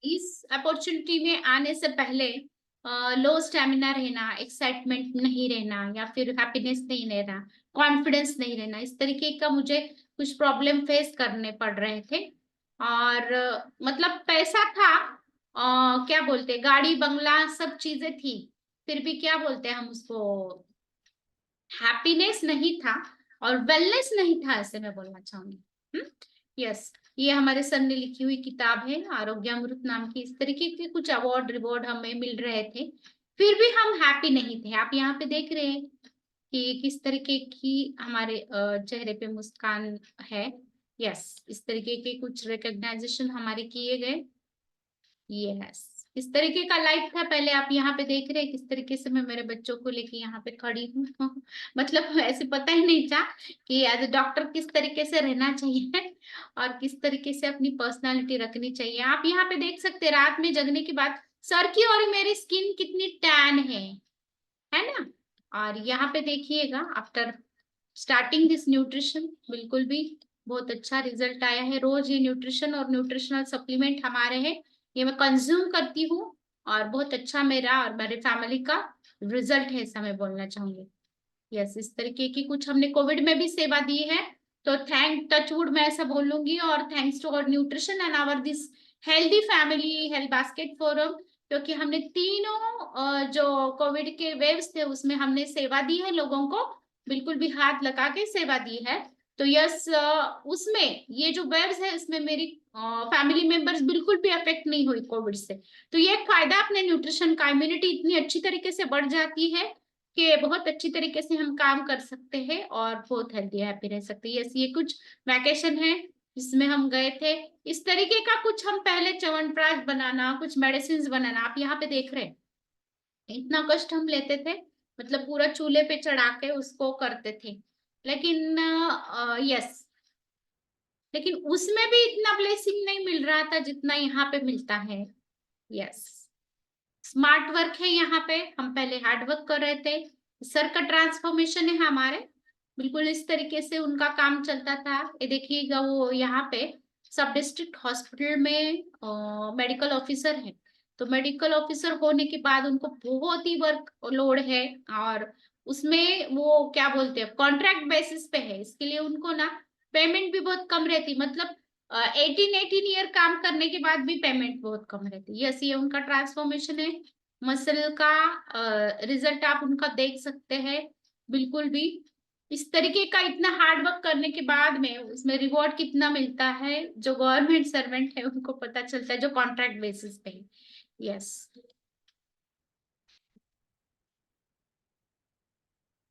इस अपॉर्चुनिटी में आने से पहले लो स्टेमिना रहना, एक्साइटमेंट नहीं रहना, या फिर हैप्पीनेस नहीं रहना, कॉन्फिडेंस नहीं रहना, इस तरीके का मुझे कुछ प्रॉब्लम फेस करने पड़ रहे थे। और मतलब पैसा था, क्या बोलते, गाड़ी बंगला सब चीजें थी, फिर भी क्या बोलते हैं हम उसको, हैप्पीनेस नहीं था और वेलनेस नहीं था, ऐसे मैं बोलना चाहूंगी। यस, ये हमारे सर ने लिखी हुई किताब है आरोग्यामृत नाम की। इस तरीके के कुछ अवार्ड रिवॉर्ड हमें मिल रहे थे, फिर भी हम हैप्पी नहीं थे। आप यहाँ पे देख रहे हैं कि किस तरीके की हमारे चेहरे पे मुस्कान है। यस, इस तरीके के कुछ रिकग्नाइजेशन हमारे किए गए। यस, इस तरीके का लाइफ था पहले। आप यहाँ पे देख रहे हैं किस तरीके से मैं मेरे बच्चों को लेके यहाँ पे खड़ी हूँ। मतलब ऐसे पता ही नहीं था कि एज ए डॉक्टर किस तरीके से रहना चाहिए और किस तरीके से अपनी पर्सनालिटी रखनी चाहिए। आप यहाँ पे देख सकते हैं रात में जगने के बाद सर की और मेरी स्किन कितनी टैन है ना। और यहाँ पे देखिएगा आफ्टर स्टार्टिंग दिस न्यूट्रिशन, बिल्कुल भी बहुत अच्छा रिजल्ट आया है। रोज ये न्यूट्रिशन और न्यूट्रिशनल सप्लीमेंट हमारे हैं, ये मैं कंज्यूम करती हूँ और बहुत अच्छा मेरा और मेरे फैमिली का रिजल्ट है, ऐसा मैं बोलना चाहूंगी। यस, इस तरीके की कुछ हमने कोविड में भी सेवा दी है, तो थैंक टचवुड मैं ऐसा बोलूंगी, और thanks to our nutrition and our this healthy family health basket forum, क्योंकि हमने तीनों जो कोविड के वेव्स थे उसमें हमने सेवा दी है लोगों को, बिल्कुल भी हाथ लगा के सेवा दी है। तो यस, उसमें ये जो वेव्स है इसमें मेरी फैमिली मेंबर्स बिल्कुल भी अफेक्ट नहीं हुई कोविड से। तो ये एक फायदा अपने न्यूट्रिशन का, इम्यूनिटी इतनी अच्छी तरीके से बढ़ जाती है कि बहुत अच्छी तरीके से हम काम कर सकते हैं और बहुत हेल्दी हैप्पी रह सकते हैं। यस, ये कुछ वैकेशन है जिसमें हम गए थे। इस तरीके का कुछ हम पहले च्यवनप्राश बनाना, कुछ मेडिसिन बनाना, आप यहाँ पे देख रहे हैं इतना कष्ट हम लेते थे, मतलब पूरा चूल्हे पे चढ़ा के उसको करते थे। लेकिन यस, लेकिन उसमें भी इतना ब्लेसिंग नहीं मिल रहा था जितना यहाँ पे मिलता है। यस, स्मार्ट वर्क है यहाँ पे, हम पहले हार्ड वर्क कर रहे थे। सर का ट्रांसफॉर्मेशन है हमारे, बिल्कुल इस तरीके से उनका काम चलता था। ये देखिएगा वो यहाँ पे सब डिस्ट्रिक्ट हॉस्पिटल में मेडिकल ऑफिसर है, तो मेडिकल ऑफिसर होने के बाद उनको बहुत ही वर्क लोड है, और उसमें वो क्या बोलते हैं कॉन्ट्रैक्ट बेसिस पे है, इसके लिए उनको ना पेमेंट भी बहुत कम रहती, मतलब 18 ईयर काम करने के बाद भी पेमेंट बहुत कम रहती। यस, ये उनका ट्रांसफॉर्मेशन है, मसल का रिजल्ट आप उनका देख सकते हैं। बिल्कुल भी इस तरीके का इतना हार्ड वर्क करने के बाद में उसमें रिवॉर्ड कितना मिलता है, जो गवर्नमेंट सर्वेंट है उनको पता चलता है, जो कॉन्ट्रैक्ट बेसिस पे है। यस,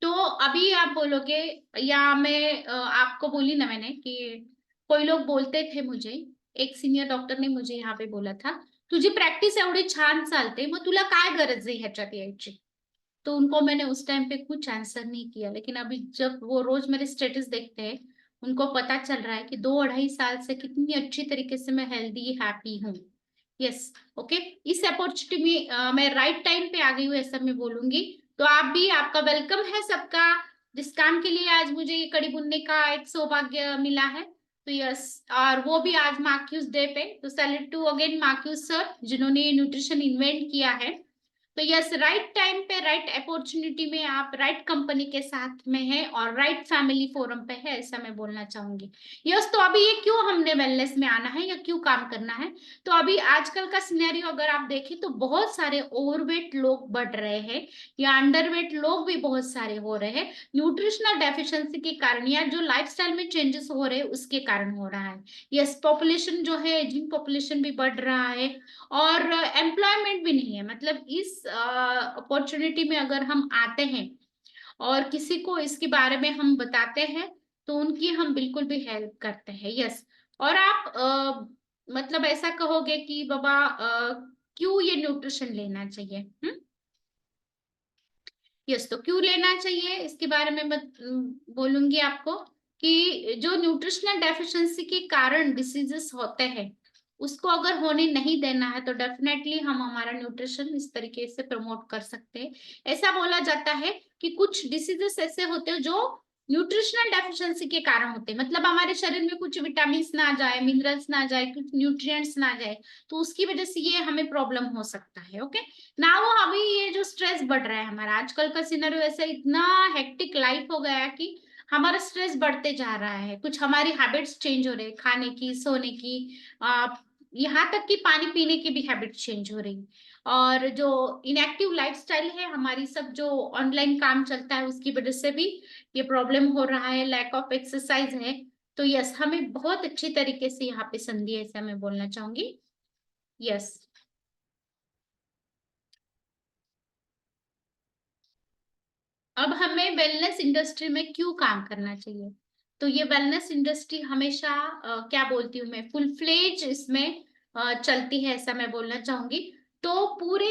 तो अभी आप बोलोगे, या मैं आपको बोली ना मैंने कि कोई लोग बोलते थे मुझे, एक सीनियर डॉक्टर ने मुझे यहाँ पे बोला था, तुझी प्रॅक्टिस एवढी छान चालते, मग तुला काय गरज आहे ह्याच्यात यायची। तो उनको मैंने उस टाइम पे कुछ आंसर नहीं किया, लेकिन अभी जब वो रोज मेरे स्टेटस देखते हैं उनको पता चल रहा है कि 2 2.5 साल से कितनी अच्छी तरीके से मैं हेल्दी हैप्पी हूँ। यस, ओके, इस अपॉर्चुनिटी में मैं राइट टाइम पे आ गई हूँ, ऐसा मैं बोलूंगी। तो आप भी, आपका वेलकम है सबका, जिस काम के लिए आज मुझे ये कड़ी बुनने का एक सौभाग्य मिला है। तो यस, और वो भी आज मार्क्यूस डे पे, तो salute to again Marcus sir जिन्होंने ये न्यूट्रिशन इन्वेंट किया है। तो यस, राइट टाइम पे राइट अपॉर्चुनिटी में आप राइट कंपनी के साथ में है और राइट फैमिली फोरम पे है, ऐसा मैं बोलना चाहूंगी। यस, तो अभी ये क्यों हमने वेलनेस में आना है या क्यों काम करना है, तो अभी आजकल का सिनेरियो अगर आप देखें तो बहुत सारे ओवरवेट लोग बढ़ रहे हैं, या अंडरवेट लोग भी बहुत सारे हो रहे हैं, न्यूट्रिशनल डेफिशिएंसी के कारण या जो लाइफस्टाइल में चेंजेस हो रहे हैं उसके कारण हो रहा है। यस, पॉपुलेशन जो है, एजिंग पॉपुलेशन भी बढ़ रहा है, और एम्प्लॉयमेंट भी नहीं है। मतलब इस अपॉर्चुनिटी में अगर हम आते हैं और किसी को इसके बारे में हम बताते हैं तो उनकी हम बिल्कुल भी हेल्प करते हैं। यस, और आप मतलब ऐसा कहोगे कि बाबा क्यों ये न्यूट्रिशन लेना चाहिए। यस, तो क्यों लेना चाहिए इसके बारे में मैं बोलूंगी आपको कि जो न्यूट्रिशनल डेफिशिएंसी के कारण डिसीजेस होते हैं उसको अगर होने नहीं देना है, तो डेफिनेटली हम हमारा न्यूट्रिशन इस तरीके से प्रमोट कर सकते हैं। ऐसा बोला जाता है कि कुछ डिसीजेस ऐसे होते हैं जो न्यूट्रिशनल डेफिशिएंसी के कारण होते हैं, मतलब हमारे शरीर में कुछ विटामिन ना जाए, मिनरल्स ना जाए, कुछ न्यूट्रिएंट्स ना जाए, तो उसकी वजह से ये हमें प्रॉब्लम हो सकता है। ओके, ना वो अभी ये जो स्ट्रेस बढ़ रहा है हमारा आजकल का सिनेरियो ऐसा, इतना हेक्टिक लाइफ हो गया है कि हमारा स्ट्रेस बढ़ते जा रहा है, कुछ हमारी हैबिट्स चेंज हो रहे हैं, खाने की, सोने की, यहाँ तक कि पानी पीने की भी हैबिट चेंज हो रही, और जो इनएक्टिव लाइफस्टाइल है हमारी, सब जो ऑनलाइन काम चलता है उसकी वजह से भी ये प्रॉब्लम हो रहा है, लैक ऑफ एक्सरसाइज है। तो यस, हमें बहुत अच्छी तरीके से यहाँ पे संधि है, ऐसा मैं बोलना चाहूंगी। यस, अब हमें वेलनेस इंडस्ट्री में क्यों काम करना चाहिए? तो ये वेलनेस इंडस्ट्री हमेशा क्या बोलती हूँ मैं, फुल फ्लेज इसमें चलती है, ऐसा मैं बोलना चाहूंगी। तो पूरे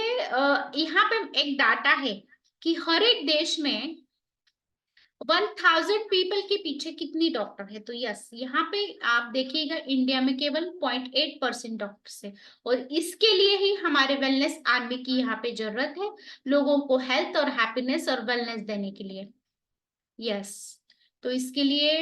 यहाँ पे एक डाटा है कि हर एक देश में 1000 पीपल के पीछे कितनी डॉक्टर है। तो यस, यहाँ पे आप देखिएगा इंडिया में केवल 0.8% डॉक्टर्स है, और इसके लिए ही हमारे वेलनेस आर्मी की यहाँ पे जरूरत है, लोगों को हेल्थ और हैप्पीनेस और वेलनेस देने के लिए। यस, तो इसके लिए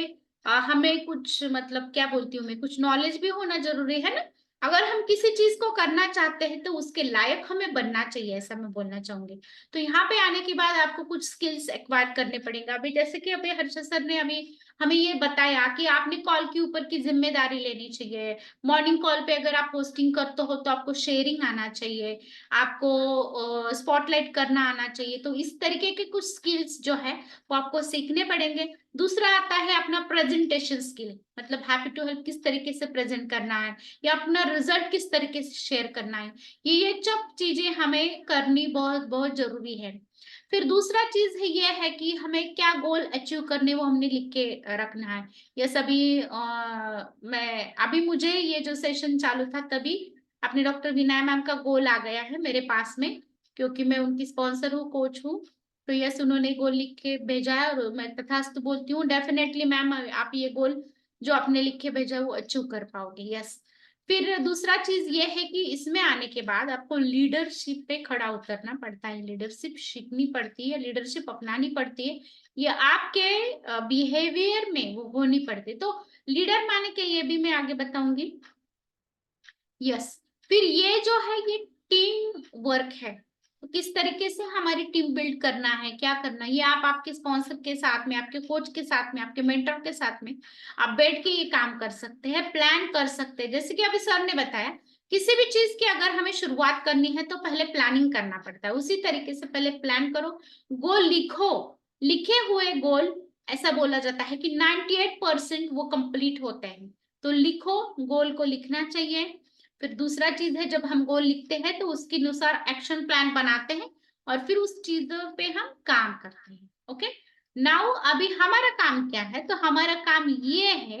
हमें कुछ, मतलब क्या बोलती हूँ मैं, कुछ नॉलेज भी होना जरूरी है ना। अगर हम किसी चीज को करना चाहते हैं तो उसके लायक हमें बनना चाहिए, ऐसा मैं बोलना चाहूंगी। तो यहाँ पे आने के बाद आपको कुछ स्किल्स एक्वायर करने पड़ेंगे। अभी जैसे कि अभी हर्षद सर ने अभी हमें ये बताया कि आपने कॉल के ऊपर की जिम्मेदारी लेनी चाहिए, मॉर्निंग कॉल पे अगर आप पोस्टिंग करते हो तो आपको शेयरिंग आना चाहिए, आपको स्पॉटलाइट करना आना चाहिए। तो इस तरीके के कुछ स्किल्स जो है वो आपको सीखने पड़ेंगे। दूसरा आता है अपना प्रेजेंटेशन स्किल, मतलब हैप्पी टू हेल्प किस तरीके से प्रेजेंट करना है, या अपना रिजल्ट किस तरीके से शेयर करना है, ये सब चीजें हमें करनी बहुत बहुत जरूरी है। फिर दूसरा चीज है ये है कि हमें क्या गोल अचीव करने, वो हमने लिख के रखना है। ये सभी मैं अभी मुझे ये जो सेशन चालू था तभी अपने डॉक्टर विनय मैम का गोल आ गया है मेरे पास में, क्योंकि मैं उनकी स्पॉन्सर हूँ, कोच हूँ। तो यस, उन्होंने गोल लिख के भेजा है, और मैं तथास्तु बोलती हूँ, डेफिनेटली मैम आप ये गोल जो आपने लिख के भेजा है वो अचीव कर पाओगे। यस, फिर दूसरा चीज ये है कि इसमें आने के बाद आपको लीडरशिप पे खड़ा उतरना पड़ता है, लीडरशिप सीखनी पड़ती है, लीडरशिप अपनानी पड़ती है, ये आपके बिहेवियर में वो होनी पड़ती है। तो लीडर माने के ये भी मैं आगे बताऊंगी। यस, फिर ये जो है ये टीम वर्क है, तो किस तरीके से हमारी टीम बिल्ड करना है, क्या करना है, ये आप आपके स्पॉन्सर के साथ में, आपके कोच के साथ में, आपके मेंटर के साथ में आप बैठ के ये काम कर सकते हैं, प्लान कर सकते हैं। जैसे कि अभी सर ने बताया, किसी भी चीज की अगर हमें शुरुआत करनी है तो पहले प्लानिंग करना पड़ता है, उसी तरीके से पहले प्लान करो, गोल लिखो। लिखे हुए गोल, ऐसा बोला जाता है कि 98% वो कंप्लीट होते हैं। तो लिखो, गोल को लिखना चाहिए। फिर दूसरा चीज है, जब हम गोल लिखते हैं तो उसके अनुसार एक्शन प्लान बनाते हैं, और फिर उस चीजों पे हम काम करते हैं। ओके, नाउ अभी हमारा काम क्या है? तो हमारा काम ये है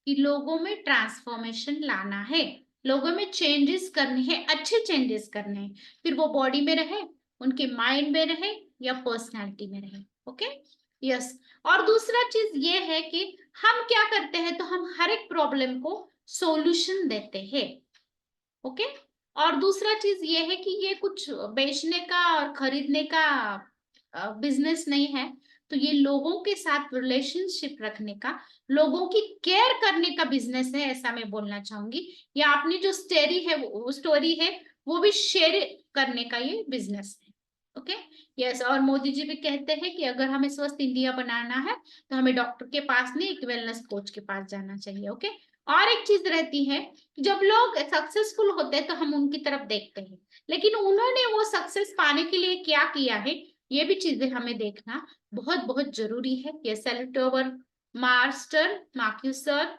कि लोगों में ट्रांसफॉर्मेशन लाना है, लोगों में चेंजेस करने हैं, अच्छे चेंजेस करने हैं, फिर वो बॉडी में रहे, उनके माइंड में रहे, या पर्सनैलिटी में रहे। Okay, yes. और दूसरा चीज ये है कि हम क्या करते हैं, तो हम हर एक प्रॉब्लम को सॉल्यूशन देते हैं। ओके, और दूसरा चीज ये है कि ये कुछ बेचने का और खरीदने का बिजनेस नहीं है, तो ये लोगों के साथ रिलेशनशिप रखने का, लोगों की केयर करने का बिजनेस है, ऐसा मैं बोलना चाहूंगी। या अपनी जो स्टोरी है वो भी शेयर करने का ये बिजनेस है। Okay, yes. और मोदी जी भी कहते हैं कि अगर हमें स्वस्थ इंडिया बनाना है तो हमें डॉक्टर के पास नहीं, एक वेलनेस कोच के पास जाना चाहिए। ओके, और एक चीज रहती है, जब लोग सक्सेसफुल होते हैं तो हम उनकी तरफ देखते हैं, लेकिन उन्होंने वो सक्सेस पाने के लिए क्या किया है, ये भी चीजें हमें देखना बहुत बहुत जरूरी है। ये सैल्यूट अवर मास्टर माक्यू सर,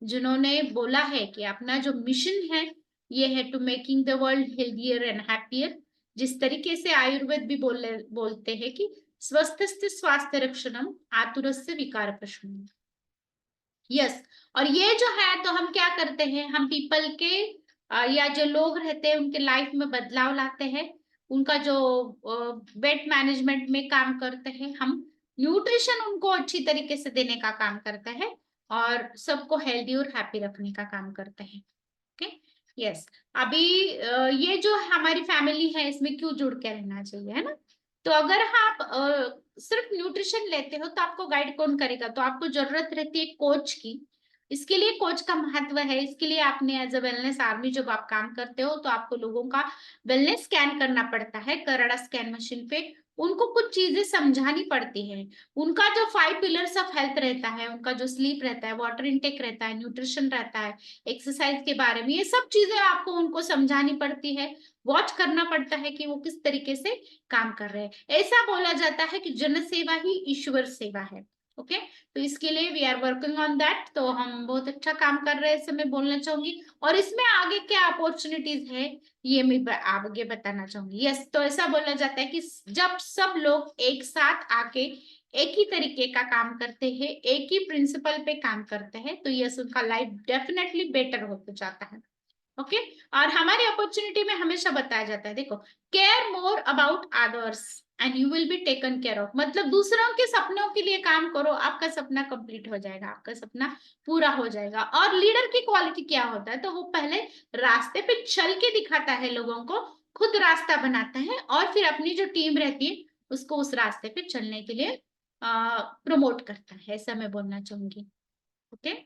जिन्होंने बोला है कि अपना जो मिशन है ये है to making the world healthier and happier. जिस तरीके से आयुर्वेद भी बोलते हैं कि स्वस्थस्य स्वास्थ्य रक्षणम आतुरस्य विकार प्रशमनम। यस, और ये जो है, तो हम क्या करते हैं, हम पीपल के या जो लोग रहते हैं उनके लाइफ में बदलाव लाते हैं, उनका जो वेट मैनेजमेंट में काम करते हैं हम, न्यूट्रिशन उनको अच्छी तरीके से देने का काम करते हैं, और सबको हेल्दी और हैप्पी रखने का काम करते हैं। Okay, yes. अभी ये जो हमारी फैमिली है इसमें क्यों जुड़ के रहना चाहिए, है ना? तो अगर आप सिर्फ न्यूट्रिशन लेते हो तो आपको गाइड कौन करेगा? तो आपको जरूरत रहती है कोच की। इसके लिए कोच का महत्व है। इसके लिए आपने एज अ वेलनेस आर्मी जब आप काम करते हो तो आपको लोगों का वेलनेस स्कैन करना पड़ता है कराडा स्कैन मशीन पे। उनको कुछ चीजें समझानी पड़ती है। उनका जो 5 पिलर्स ऑफ हेल्थ रहता है, उनका जो स्लीप रहता है, वाटर इनटेक रहता है, न्यूट्रिशन रहता है, एक्सरसाइज के बारे में, ये सब चीजें आपको उनको समझानी पड़ती है। वॉच करना पड़ता है कि वो किस तरीके से काम कर रहे हैं। ऐसा बोला जाता है कि जन सेवा ही ईश्वर सेवा है। ओके, तो इसके लिए we are working on that. तो हम बहुत अच्छा काम कर रहे हैं, ऐसे मैं बोलना चाहूंगी। और इसमें आगे क्या अपॉर्चुनिटीज है ये मैं आगे बताना चाहूंगी। यस, तो ऐसा बोला जाता है कि जब सब लोग एक साथ आके एक ही तरीके का काम करते हैं, एक ही प्रिंसिपल पे काम करते हैं, तो यस उनका लाइफ डेफिनेटली बेटर होता जाता है। ओके, और हमारी अपॉर्चुनिटी में हमेशा बताया जाता है, देखो, care more about others and you will be taken care of. मतलब दूसरों के सपनों के लिए काम करो, आपका सपना कंप्लीट हो जाएगा, आपका सपना पूरा हो जाएगा। और लीडर की क्वालिटी क्या होता है? तो वो पहले रास्ते पे चल के दिखाता है लोगों को, खुद रास्ता बनाता है और फिर अपनी जो टीम रहती है उसको उस रास्ते पे चलने के लिए प्रमोट करता है, ऐसा मैं बोलना चाहूंगी। ओके,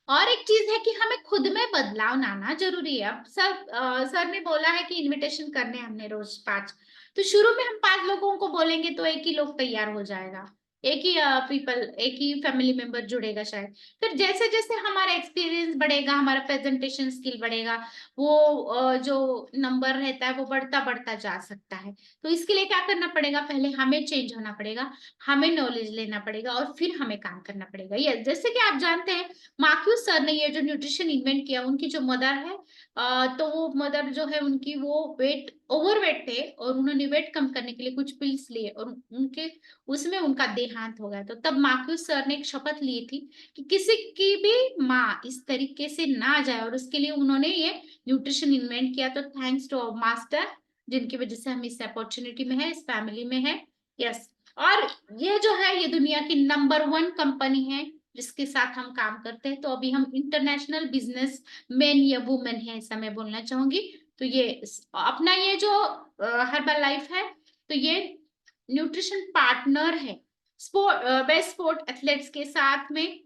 और एक चीज है कि हमें खुद में बदलाव लाना जरूरी है। अब सर ने बोला है कि इनविटेशन करने हमने रोज 5, तो शुरू में हम 5 लोगों को बोलेंगे तो एक ही लोग तैयार हो जाएगा, एक ही पीपल, एक ही फैमिली मेंबर जुड़ेगा शायद। फिर जैसे जैसे हमारा एक्सपीरियंस बढ़ेगा, हमारा प्रेजेंटेशन स्किल बढ़ेगा, वो जो नंबर रहता है वो बढ़ता बढ़ता जा सकता है। तो इसके लिए क्या करना पड़ेगा? पहले हमें चेंज होना पड़ेगा, हमें नॉलेज लेना पड़ेगा और फिर हमें काम करना पड़ेगा। ये जैसे कि आप जानते हैं मार्क्यूस सर ने ये जो न्यूट्रिशन इन्वेंट किया, उनकी जो मदर है, तो वो मदर जो है उनकी वो वेट ओवरवेट थे और उन्होंने वेट कम करने के लिए कुछ पिल्स लिए और उनके उसमें उनका देहांत हो गया। तो तब मार्क्यूस सर ने एक शपथ ली थी कि किसी की भी माँ इस तरीके से ना जाए, और उसके लिए उन्होंने ये न्यूट्रिशन इन्वेंट किया। तो थैंक्स टू अवर मास्टर, जिनकी वजह से हम इस अपॉर्चुनिटी में है, इस फैमिली में है। यस, और ये जो है ये दुनिया की नंबर 1 कंपनी है जिसके साथ हम काम करते हैं। तो अभी हम इंटरनेशनल बिजनेस मैन या वुमेन है, ऐसा मैं बोलना चाहूंगी। तो ये अपना ये जो हर्बल लाइफ है, तो ये न्यूट्रिशन पार्टनर है स्पोर्ट बेस्ट स्पोर्ट एथलेट्स के साथ में।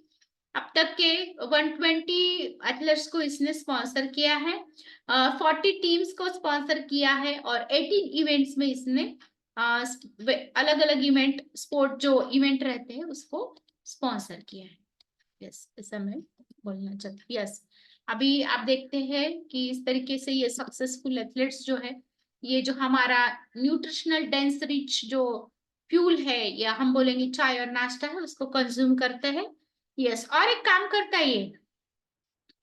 अब तक के 120 एथलेट्स को इसने स्पॉन्सर किया है, 40 टीम्स को स्पॉन्सर किया है और 18 इवेंट्स में इसने अलग अलग इवेंट, स्पोर्ट जो इवेंट रहते हैं उसको स्पॉन्सर किया है। यस, ऐसा मैं बोलना चाहती हूँ। यस, अभी आप देखते हैं कि इस तरीके से ये सक्सेसफुल एथलीट्स जो है, ये जो हमारा न्यूट्रिशनल डेंस रिच जो फ्यूल है या हम बोलेंगे चाय और नाश्ता है, उसको कंज्यूम करते हैं। यस, और एक काम करता है ये,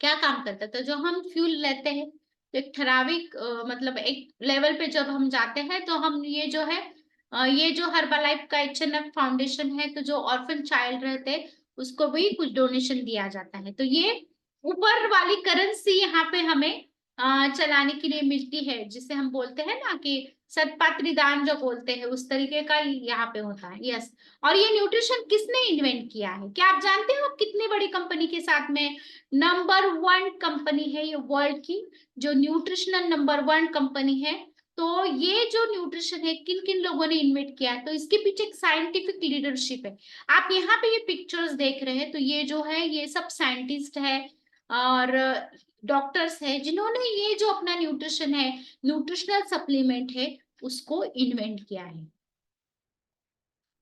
क्या काम करता है? तो जो हम फ्यूल लेते हैं तो एक ठराविक मतलब एक लेवल पे जब हम जाते हैं तो हम ये जो है ये जो हर्बलाइफ का HNF फाउंडेशन है, तो जो ऑर्फन चाइल्ड रहते हैं उसको भी कुछ डोनेशन दिया जाता है। तो ये ऊपर वाली करेंसी यहाँ पे हमें चलाने के लिए मिलती है, जिसे हम बोलते हैं ना कि सतपात्री दान जो बोलते हैं, उस तरीके का यहाँ पे होता है। यस, और ये न्यूट्रिशन किसने इन्वेंट किया है? क्या आप जानते हो कितनी बड़ी कंपनी के साथ में? नंबर 1 कंपनी है ये वर्ल्ड की, जो न्यूट्रिशनल नंबर 1 कंपनी है। तो ये जो न्यूट्रिशन है किन किन लोगों ने इन्वेंट किया है? तो इसके पीछे एक साइंटिफिक लीडरशिप है। आप यहाँ पे ये पिक्चर्स देख रहे हैं, तो ये जो है ये सब साइंटिस्ट है और डॉक्टर्स है जिन्होंने ये जो अपना न्यूट्रिशन है, न्यूट्रिशनल सप्लीमेंट है, उसको इन्वेंट किया है।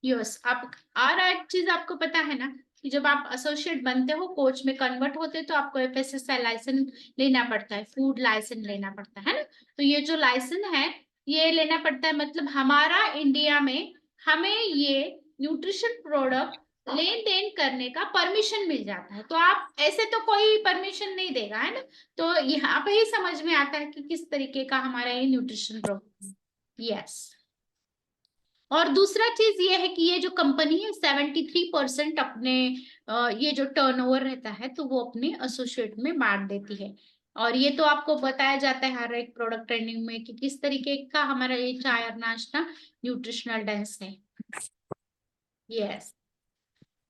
यस, आप और एक चीज आपको पता है ना कि जब आप एसोसिएट बनते हो, कोच में कन्वर्ट होते हो, तो आपको FSSAI लाइसेंस लेना पड़ता है, फूड लाइसेंस लेना पड़ता है ना। तो ये जो लाइसेंस है ये लेना पड़ता है, मतलब हमारा इंडिया में हमें ये न्यूट्रिशन प्रोडक्ट लेन देन करने का परमिशन मिल जाता है। तो आप ऐसे तो कोई परमिशन नहीं देगा, है ना। तो यहाँ पे ही समझ में आता है कि किस तरीके का हमारा ये न्यूट्रिशन प्रोडक्ट। यस, और दूसरा चीज ये है कि ये जो कंपनी है 73% अपने ये जो टर्नओवर रहता है तो वो अपने एसोसिएट में बांट देती है। और ये तो आपको बताया जाता है हर एक प्रोडक्ट ट्रेनिंग में कि किस तरीके का हमारा ये चाय और नाश्ता न्यूट्रिशनल डेंस है। यस,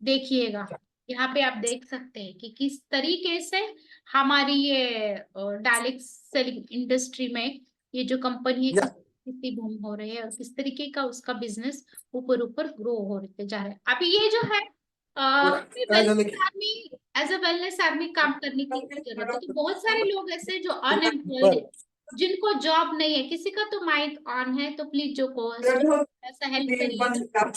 देखिएगा यहाँ पे आप देख सकते हैं कि किस तरीके से हमारी ये डायलेक्ट सेलिंग इंडस्ट्री में ये जो कंपनी है कितनी बूम हो रही है और किस तरीके का उसका बिजनेस ऊपर ऊपर ग्रो होते जा रहा है। अभी ये जो है wellness army, as a wellness army काम करने की जरूरत है। तो बहुत सारे लोग ऐसे जो अनएम्प्लॉयड है, जिनको जॉब नहीं है, किसी का तो माइक ऑन है, तो प्लीज जो कोस्ट ऐसा हेल्प करिएगा।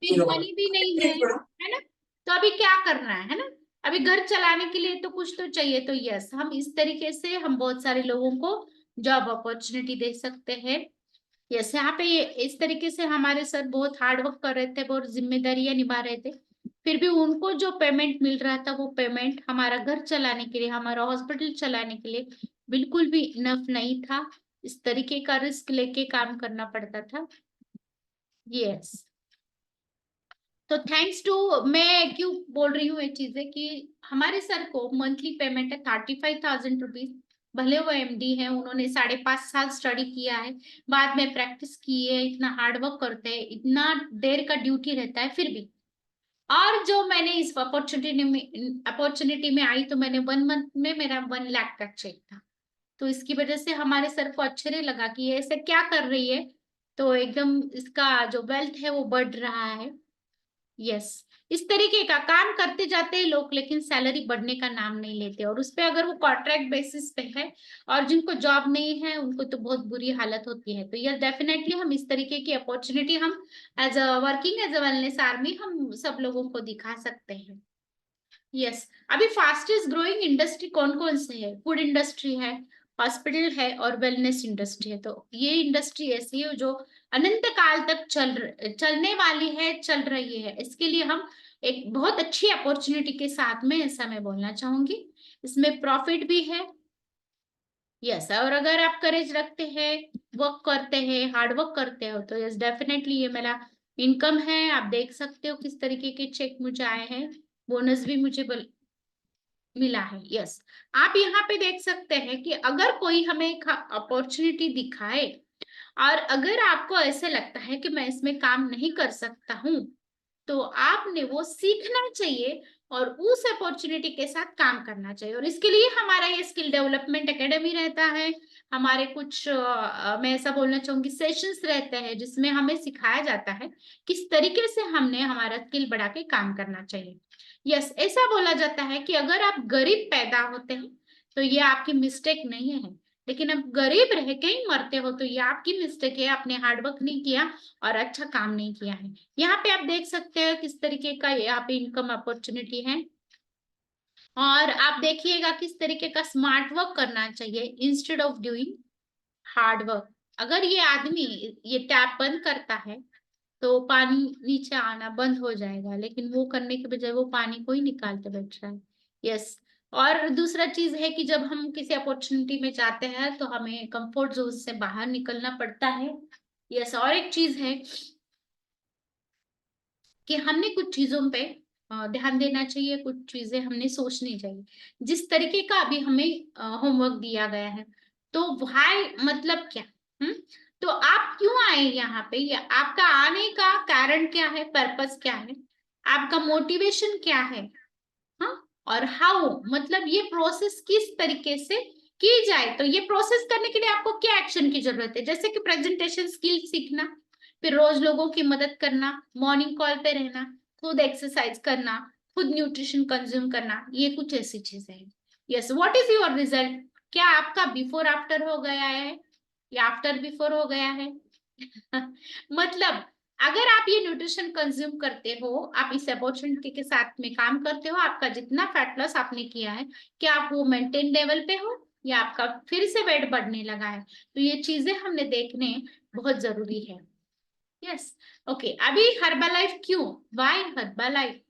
फिर मनी भी नहीं है ना, तो अभी क्या करना है ना, अभी घर चलाने के लिए तो कुछ तो चाहिए। तो यस, हम इस तरीके से हम बहुत सारे लोगों को जॉब अपॉर्चुनिटी दे सकते हैं। यस, यहाँ पे इस तरीके से हमारे सर बहुत हार्ड वर्क कर रहे थे, बहुत जिम्मेदारियां निभा रहे थे, फिर भी उनको जो पेमेंट मिल रहा था वो पेमेंट हमारा घर चलाने के लिए, हमारा हॉस्पिटल चलाने के लिए बिल्कुल भी इनफ नहीं था। इस तरीके का रिस्क लेके काम करना पड़ता था। यस, तो थैंक्स टू, मैं क्यों बोल रही हूँ ये चीजें कि हमारे सर को मंथली पेमेंट है 35,000 रुपीज। भले वो एमडी है, उन्होंने 5.5 साल स्टडी किया है, बाद में प्रैक्टिस की है, इतना हार्ड वर्क करते हैं, इतना देर का ड्यूटी रहता है फिर भी। और जो मैंने इस अपॉर्चुनिटी में आई, तो मैंने 1 मंथ में मेरा 1 लाख का चेक था। तो इसकी वजह से हमारे सर को आश्चर्य लगा कि ये ऐसे क्या कर रही है, तो एकदम इसका जो वेल्थ है वो बढ़ रहा है। यस, इस तरीके का काम करते जाते हैं लोग, लेकिन सैलरी बढ़ने का नाम नहीं लेते, और उस पे अगर वो कॉन्ट्रैक्ट बेसिस पे है और जिनको जॉब नहीं है उनको तो बहुत बुरी हालत होती है। तो यस, डेफिनेटली हम इस तरीके की अपॉर्चुनिटी हम as a working as a wellness army हम सब लोगों को दिखा सकते हैं। यस, अभी फास्टेस्ट ग्रोइंग इंडस्ट्री कौन कौन से है? फूड इंडस्ट्री है, हॉस्पिटल है और वेलनेस इंडस्ट्री है। तो ये इंडस्ट्री ऐसी है जो अनंत काल तक चलने वाली है, चल रही है। इसके लिए हम एक बहुत अच्छी अपॉर्चुनिटी के साथ में, ऐसा मैं बोलना चाहूंगी, इसमें प्रॉफिट भी है। यस, और अगर आप करेज रखते हैं, वर्क करते हैं, हार्ड वर्क करते हो, तो यस डेफिनेटली ये मेरा इनकम है। आप देख सकते हो किस तरीके के चेक मुझे आए हैं, बोनस भी मुझे मिला है। यस, आप यहाँ पे देख सकते हैं कि अगर कोई हमें एक अपॉर्चुनिटी दिखाए और अगर आपको ऐसे लगता है कि मैं इसमें काम नहीं कर सकता हूँ, तो आपने वो सीखना चाहिए और उस अपॉर्चुनिटी के साथ काम करना चाहिए। और इसके लिए हमारा ये स्किल डेवलपमेंट एकेडमी रहता है, हमारे कुछ मैं ऐसा बोलना चाहूंगी सेशंस रहते हैं, जिसमें हमें सिखाया जाता है किस तरीके से हमने हमारा स्किल बढ़ा के काम करना चाहिए। यस, ऐसा बोला जाता है कि अगर आप गरीब पैदा होते हैं तो ये आपकी मिस्टेक नहीं है, लेकिन अब गरीब रह के ही मरते हो तो ये आपकी मिस्टेक है, आपने हार्डवर्क नहीं किया और अच्छा काम नहीं किया है। यहाँ पे आप देख सकते हो किस तरीके का यहाँ पे इनकम अपॉर्चुनिटी है, और आप देखिएगा किस तरीके का स्मार्ट वर्क करना चाहिए instead of doing hard work. अगर ये आदमी ये टैप बंद करता है तो पानी नीचे आना बंद हो जाएगा, लेकिन वो करने के बजाय वो पानी को ही निकालते बैठ रहा है। यस, और दूसरा चीज है कि जब हम किसी अपॉर्चुनिटी में जाते हैं तो हमें कंफर्ट जोन से बाहर निकलना पड़ता है। यस, और एक चीज है कि हमने कुछ चीजों पे ध्यान देना चाहिए, कुछ चीजें हमने सोचनी चाहिए। जिस तरीके का अभी हमें होमवर्क दिया गया है, तो व्हाई मतलब क्या, हम्म, तो आप क्यों आए यहाँ पे, या आपका आने का कारण क्या है, पर्पस क्या है, आपका मोटिवेशन क्या है, हाँ, और हाउ मतलब ये प्रोसेस किस तरीके से की जाए। तो ये प्रोसेस करने के लिए आपको क्या एक्शन की जरूरत है, जैसे कि प्रेजेंटेशन स्किल सीखना, फिर रोज लोगों की मदद करना, मॉर्निंग कॉल पे रहना, खुद एक्सरसाइज करना, खुद न्यूट्रिशन कंज्यूम करना, ये कुछ ऐसी चीजें हैं। Yes, what is your result? क्या आपका बिफोर आफ्टर हो गया है या आफ्टर बिफोर हो गया है? मतलब अगर आप ये न्यूट्रिशन कंज्यूम करते हो, आप इस अपॉर्चुनिटी के साथ में काम करते हो, आपका जितना फैट लॉस आपने किया है, क्या आप वो मेंटेन लेवल पे हो या आपका फिर से वेट बढ़ने लगा है? तो ये चीजें हमने देखने बहुत जरूरी है। यस, ओके, अभी हर्बलाइफ क्यों, वाई हर्बलाइफ,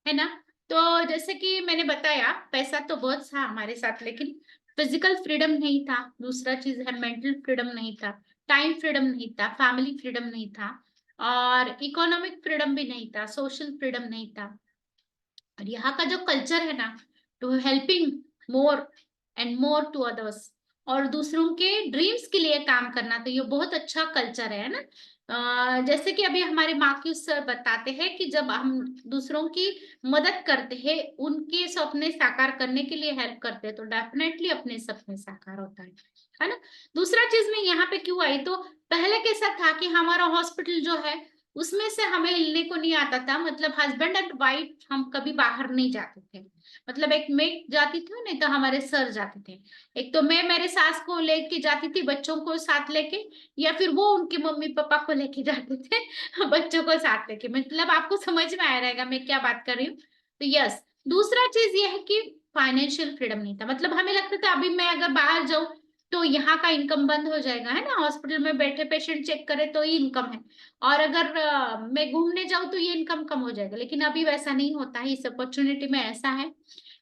है ना? तो जैसे कि मैंने बताया, पैसा तो बहुत था हमारे साथ, लेकिन फिजिकल फ्रीडम नहीं था। दूसरा चीज है मेंटल फ्रीडम नहीं था, टाइम फ्रीडम नहीं था, फैमिली फ्रीडम नहीं था, और इकोनॉमिक फ्रीडम भी नहीं था, सोशल फ्रीडम नहीं था। और यहाँ का जो कल्चर है ना, to helping more and more to others, और दूसरों के ड्रीम्स के लिए काम करना, तो ये बहुत अच्छा कल्चर है ना। जैसे कि अभी हमारे मार्क्यूस सर बताते हैं कि जब हम दूसरों की मदद करते हैं, उनके सपने साकार करने के लिए हेल्प करते हैं, तो डेफिनेटली अपने सपने साकार होता है ना। दूसरा चीज में यहाँ पे क्यों आई, तो पहले कैसा था कि हमारा हॉस्पिटल जो है उसमें से हमें हिलने को नहीं आता था, मतलब हस्बैंड एंड वाइफ हम कभी बाहर नहीं जाते थे। मतलब एक मैं जाती थी, नहीं तो हमारे सर जाते थे। एक तो मैं मेरे सास को लेके जाती थी, बच्चों को साथ लेके, या फिर वो उनके मम्मी पापा को लेके जाते थे बच्चों को साथ लेके। मतलब आपको समझ में आया रहेगा मैं क्या बात कर रही हूँ। तो यस, दूसरा चीज ये है कि फाइनेंशियल फ्रीडम नहीं था। मतलब हमें लगता था अभी मैं अगर बाहर जाऊं तो यहाँ का इनकम बंद हो जाएगा, है ना, हॉस्पिटल में बैठे पेशेंट चेक करे तो ही इनकम है, और अगर मैं घूमने जाऊं तो ये इनकम कम हो जाएगा। लेकिन अभी वैसा नहीं होता है। इस अपॉर्चुनिटी में ऐसा है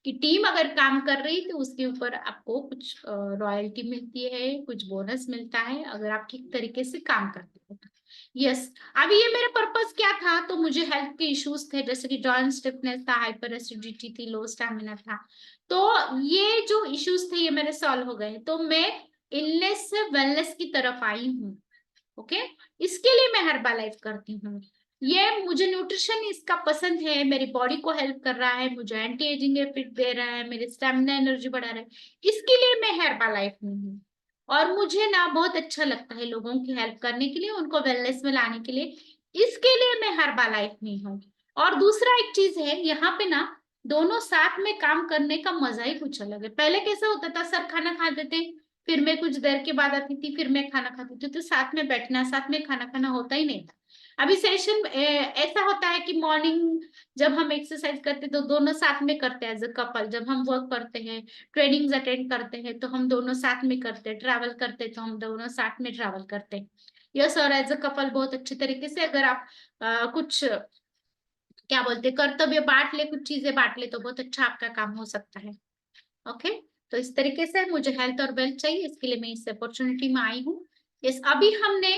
कि टीम अगर काम कर रही तो उसके ऊपर आपको कुछ रॉयल्टी मिलती है, कुछ बोनस मिलता है अगर आप ठीक तरीके से काम करते हो। यस, अभी ये मेरा पर्पस क्या था, तो मुझे हेल्थ के इश्यूज थे, जैसे कि जॉइंट स्टिफनेस था, हाइपर एसिडिटी थी, लो स्टैमिना था। तो ये जो इश्यूज थे ये मेरे सॉल्व हो गए, तो मैं इलनेस से वेलनेस की तरफ आई हूँ। ओके, इसके लिए मैं हर्बालाइफ करती हूँ। ये मुझे न्यूट्रिशन इसका पसंद है, मेरी बॉडी को हेल्प कर रहा है, मुझे एंटी एजिंग इफेक्ट दे रहा है, मेरे स्टेमिना एनर्जी बढ़ा रहा है, इसके लिए मैं हर्बालाइफ में हूँ। और मुझे ना बहुत अच्छा लगता है लोगों की हेल्प करने के लिए, उनको वेलनेस में लाने के लिए, इसके लिए मैं हर्बालाइफ में हूँ। और दूसरा एक चीज है यहाँ पे ना, दोनों साथ में काम करने का मजा ही कुछ अलग है। पहले कैसा होता था, सर खाना खा देते, फिर मैं कुछ देर के बाद आती थी, फिर मैं खाना खाती थी, तो साथ में बैठना, साथ में खाना खाना होता ही नहीं था। अभी सेशन ऐसा होता है कि मॉर्निंग जब हम एक्सरसाइज करते तो दोनों साथ में करते हैं एज अ कपल, जब हम वर्क करते हैं, ट्रेनिंग्स अटेंड करते हैं तो हम दोनों साथ में करते हैं, ट्रैवल करते हैं तो हम दोनों साथ में ट्रैवल करते हैं। यस, और एज अ कपल बहुत अच्छे तरीके से अगर आप कुछ क्या बोलते हैं, कर्तव्य बांट ले, कुछ चीजें बांट ले, तो बहुत अच्छा आपका काम हो सकता है। ओके, तो इस तरीके से मुझे हेल्थ और वेल्थ चाहिए, इसके लिए मैं इस अपॉर्चुनिटी में आई हूँ। यस, अभी हमने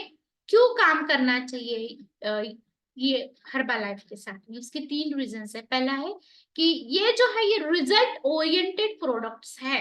क्यों काम करना चाहिए ये हर्बलाइफ के साथ में, इसके 3 रीजन है। पहला है कि ये जो है ये रिजल्ट ओरिएंटेड प्रोडक्ट्स है।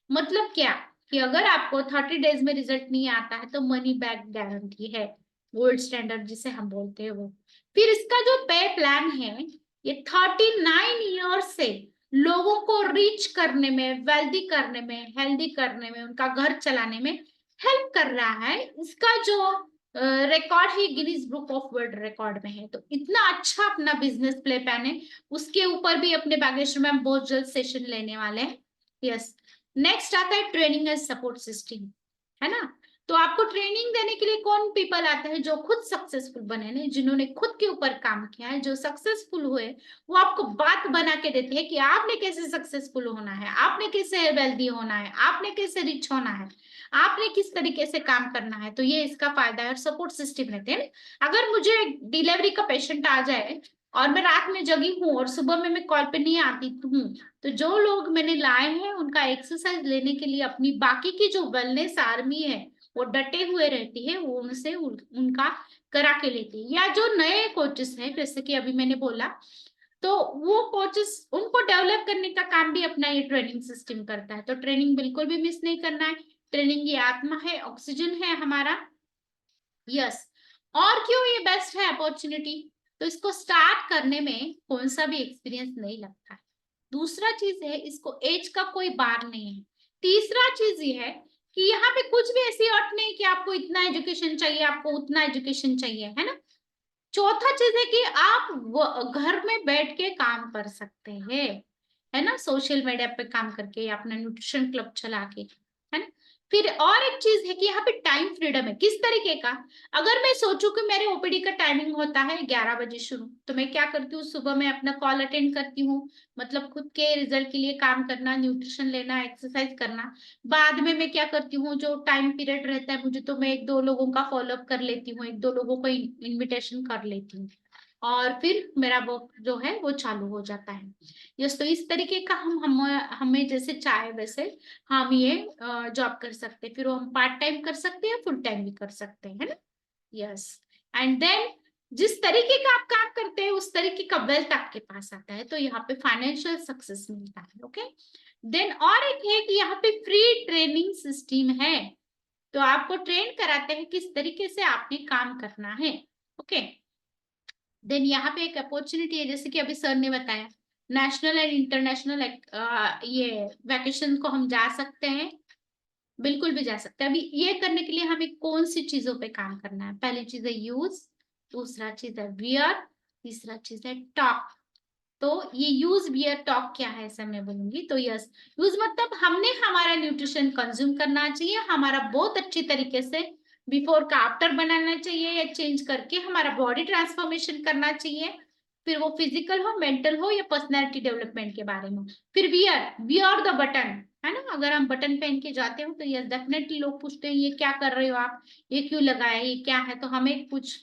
मतलब क्या, कि अगर आपको 30 डेज में रिजल्ट नहीं आता है तो मनी बैक गारंटी है, गोल्ड स्टैंडर्ड जिसे हम बोलते हैं वो। फिर इसका जो पे प्लान है, ये 39 ईयर्स से लोगों को रिच करने में, वेल्दी करने में, हेल्दी करने में, उनका घर चलाने में हेल्प कर रहा है। इसका जो रिकॉर्ड है Guinness book of world record में है। तो इतना अच्छा अपना बिजनेस प्ले प्लान है, उसके ऊपर भी अपने बागेश्वर में हम बहुत जल्द सेशन लेने वाले हैं। यस, नेक्स्ट आता है ट्रेनिंग एंड सपोर्ट सिस्टम, है ना। तो आपको ट्रेनिंग देने के लिए कौन पीपल आते हैं, जो खुद सक्सेसफुल बने ने, जिन्होंने खुद के ऊपर काम किया है, जो सक्सेसफुल हुए, वो आपको बात बना के देते हैं कि आपने कैसे सक्सेसफुल होना है, आपने कैसे वेल्दी होना है, आपने कैसे रिच होना है, आपने किस तरीके से काम करना है। तो ये इसका फायदा है। और सपोर्ट सिस्टम रहते हैं। अगर मुझे डिलीवरी का पेशेंट आ जाए और मैं रात में जगी हूँ और सुबह में मैं कॉल पे नहीं आती हूँ, तो जो लोग मैंने लाए हैं उनका एक्सरसाइज लेने के लिए अपनी बाकी की जो वेलनेस आर्मी है वो डटे हुए रहती है, वो उनसे उनका करा के लेती है। या जो नए कोचेस हैं, जैसे कि अभी मैंने बोला, तो वो कोचेस उनको डेवलप करने का काम भी अपना ये ट्रेनिंग सिस्टम करता है। तो ट्रेनिंग बिल्कुल भी मिस नहीं करना है। ट्रेनिंग ये आत्मा है, ऑक्सीजन है हमारा। यस, और क्यों ये बेस्ट है अपॉर्चुनिटी, तो इसको स्टार्ट करने में कौन सा भी एक्सपीरियंस नहीं लगता है। दूसरा चीज है, इसको एज का कोई बार नहीं है। तीसरा चीज ये है कि यहाँ पे कुछ भी ऐसी अर्थ नहीं कि आपको इतना एजुकेशन चाहिए, आपको उतना एजुकेशन चाहिए, है ना। चौथा चीज है कि आप घर में बैठ के काम कर सकते हैं, है ना, सोशल मीडिया पे काम करके या अपना न्यूट्रिशन क्लब चला के, है ना। फिर और एक चीज है कि यहाँ पे टाइम फ्रीडम है। किस तरीके का, अगर मैं सोचूं कि मेरे ओपीडी का टाइमिंग होता है 11 बजे शुरू, तो मैं क्या करती हूँ, सुबह में अपना कॉल अटेंड करती हूँ, मतलब खुद के रिजल्ट के लिए काम करना, न्यूट्रिशन लेना, एक्सरसाइज करना। बाद में मैं क्या करती हूँ, जो टाइम पीरियड रहता है मुझे, तो मैं 1-2 लोगों का फॉलोअप कर लेती हूँ, 1-2 लोगों को इन्विटेशन कर लेती हूँ, और फिर मेरा वर्क जो है वो चालू हो जाता है। यस, तो इस तरीके का हम हमें जैसे चाहे वैसे हम ये जॉब कर सकते हैं। फिर वो हम पार्ट टाइम कर सकते हैं, फुल टाइम भी कर सकते हैं, है ना। यस, एंड देन जिस तरीके का आप काम करते हैं उस तरीके का वेल्थ आपके पास आता है, तो यहाँ पे फाइनेंशियल सक्सेस मिलता है। ओके, देन और एक है कि यहाँ पे फ्री ट्रेनिंग सिस्टम है, तो आपको ट्रेन कराते हैं किस तरीके से आपने काम करना है। ओके, देन यहाँ पे एक अपॉर्चुनिटी है, जैसे कि अभी सर ने बताया, नेशनल एंड इंटरनेशनल ये वैकेशन को हम जा सकते हैं, बिल्कुल भी जा सकते हैं। अभी ये करने के लिए हमें कौन सी चीजों पे काम करना है? पहली चीज है यूज, दूसरा चीज है वियर, तीसरा चीज है टॉक। तो ये यूज वियर टॉक क्या है, ऐसा मैं बोलूंगी। तो यस, यूज मतलब हमने हमारा न्यूट्रिशन कंज्यूम करना चाहिए, हमारा बहुत अच्छी तरीके से बिफोर का आफ्टर बनाना चाहिए, या चेंज करके हमारा बॉडी ट्रांसफॉर्मेशन करना चाहिए, फिर वो फिजिकल हो, मेंटल हो, या पर्सनैलिटी डेवलपमेंट के बारे में। फिर वियर, वियर द बटन, है ना, अगर हम बटन पहन के जाते हो तो यस डेफिनेटली लोग पूछते हैं ये क्या कर रहे हो आप, ये क्यों लगाया, ये क्या है, तो हमें कुछ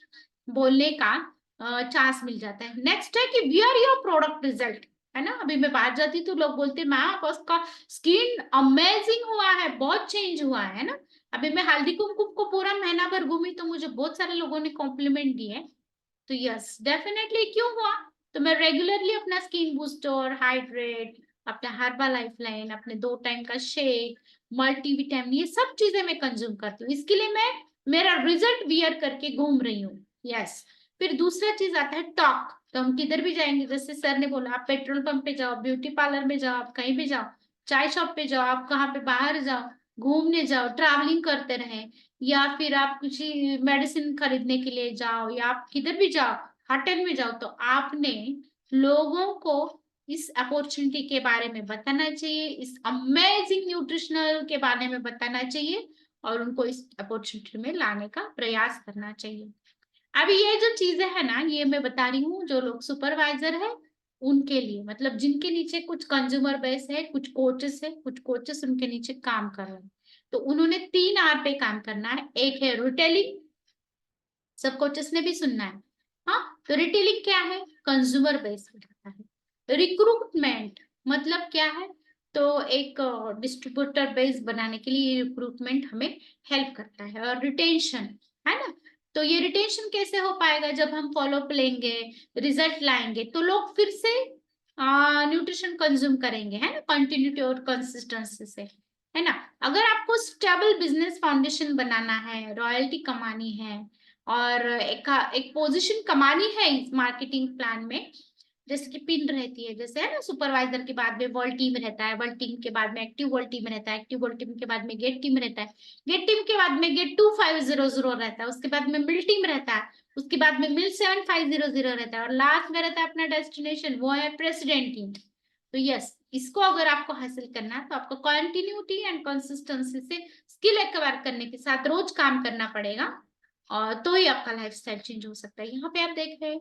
बोलने का चांस मिल जाता है। नेक्स्ट है कि वियर योर प्रोडक्ट रिजल्ट, है ना। अभी मैं बाहर जाती तो लोग बोलते हैं मैम आपका स्किन अमेजिंग हुआ है, बहुत चेंज हुआ है ना। अभी मैं हल्दी कुमकुम को पूरा महीना भर घूमी तो मुझे बहुत सारे लोगों ने कॉम्प्लीमेंट दिए। तो यस डेफिनेटली क्यों हुआ, तो मैं रेगुलरली अपना स्किन बूस्टर, हाइड्रेट, अपना हर्बल लाइफ लाइन, अपने 2 टाइम का शेक, मल्टीविटामिन, ये सब चीजें मैं कंज्यूम करती हूँ, इसके लिए मैं मेरा रिजल्ट वियर करके घूम रही हूँ। यस, फिर दूसरा चीज आता है टॉक, तो हम किधर भी जाएंगे, जैसे सर ने बोला, आप पेट्रोल पंप पे जाओ, ब्यूटी पार्लर में जाओ, आप कहीं भी जाओ, चाय शॉप पे जाओ, आप कहाँ पे बाहर जाओ, घूमने जाओ, ट्रैवलिंग करते रहे, या फिर आप कुछ मेडिसिन खरीदने के लिए जाओ, या आप किधर भी जाओ, होटल में जाओ, तो आपने लोगों को इस अपॉर्चुनिटी के बारे में बताना चाहिए, इस अमेजिंग न्यूट्रिशनल के बारे में बताना चाहिए, और उनको इस अपॉर्चुनिटी में लाने का प्रयास करना चाहिए। अभी ये जो चीजें है ना, ये मैं बता रही हूँ जो लोग सुपरवाइजर है उनके लिए, मतलब जिनके नीचे कुछ कंज्यूमर बेस है, कुछ कोचेस है, कुछ कोचेस उनके नीचे काम कर रहे हैं, तो उन्होंने 3 R पे काम करना है। एक है रिटेलिंग, सब कोचेस ने भी सुनना है। हाँ, तो रिटेलिंग क्या है, कंज्यूमर बेस पे रहता है। रिक्रूटमेंट मतलब क्या है, तो एक डिस्ट्रीब्यूटर बेस बनाने के लिए रिक्रूटमेंट हमें हेल्प करता है। और रिटेंशन, है ना, तो ये रिटेंशन कैसे हो पाएगा, जब हम फॉलोअप लेंगे, रिजल्ट लाएंगे, तो लोग फिर से न्यूट्रिशन कंज्यूम करेंगे, है ना, कंटिन्यूटी और कंसिस्टेंसी से, है ना। अगर आपको स्टेबल बिजनेस फाउंडेशन बनाना है, रॉयल्टी कमानी है, और एक पोजीशन कमानी है इस मार्केटिंग प्लान में, जैसे कि पिन रहती है, जैसे है ना, सुपरवाइजर के बाद में वर्ल्ड टीम रहता है, वर्ल्ड टीम के बाद में एक्टिव वर्ल्ड टीम रहता है, एक्टिव वर्ल्ड टीम के बाद में गेट टीम रहता है, गेट टीम के बाद में गेट 2500 रहता है, उसके बाद में मिल टीम रहता है, उसके बाद में मिल 7500 रहता है, और लास्ट में रहता है अपना डेस्टिनेशन, वो है प्रेसिडेंट टीम। तो यस, इसको अगर आपको हासिल करना है तो आपको कंटिन्यूटी एंड कंसिस्टेंसी से स्किल एक्वायर करने के साथ रोज काम करना पड़ेगा, और तो ही आपका लाइफस्टाइल चेंज हो सकता है। यहाँ पे आप देख रहे हैं,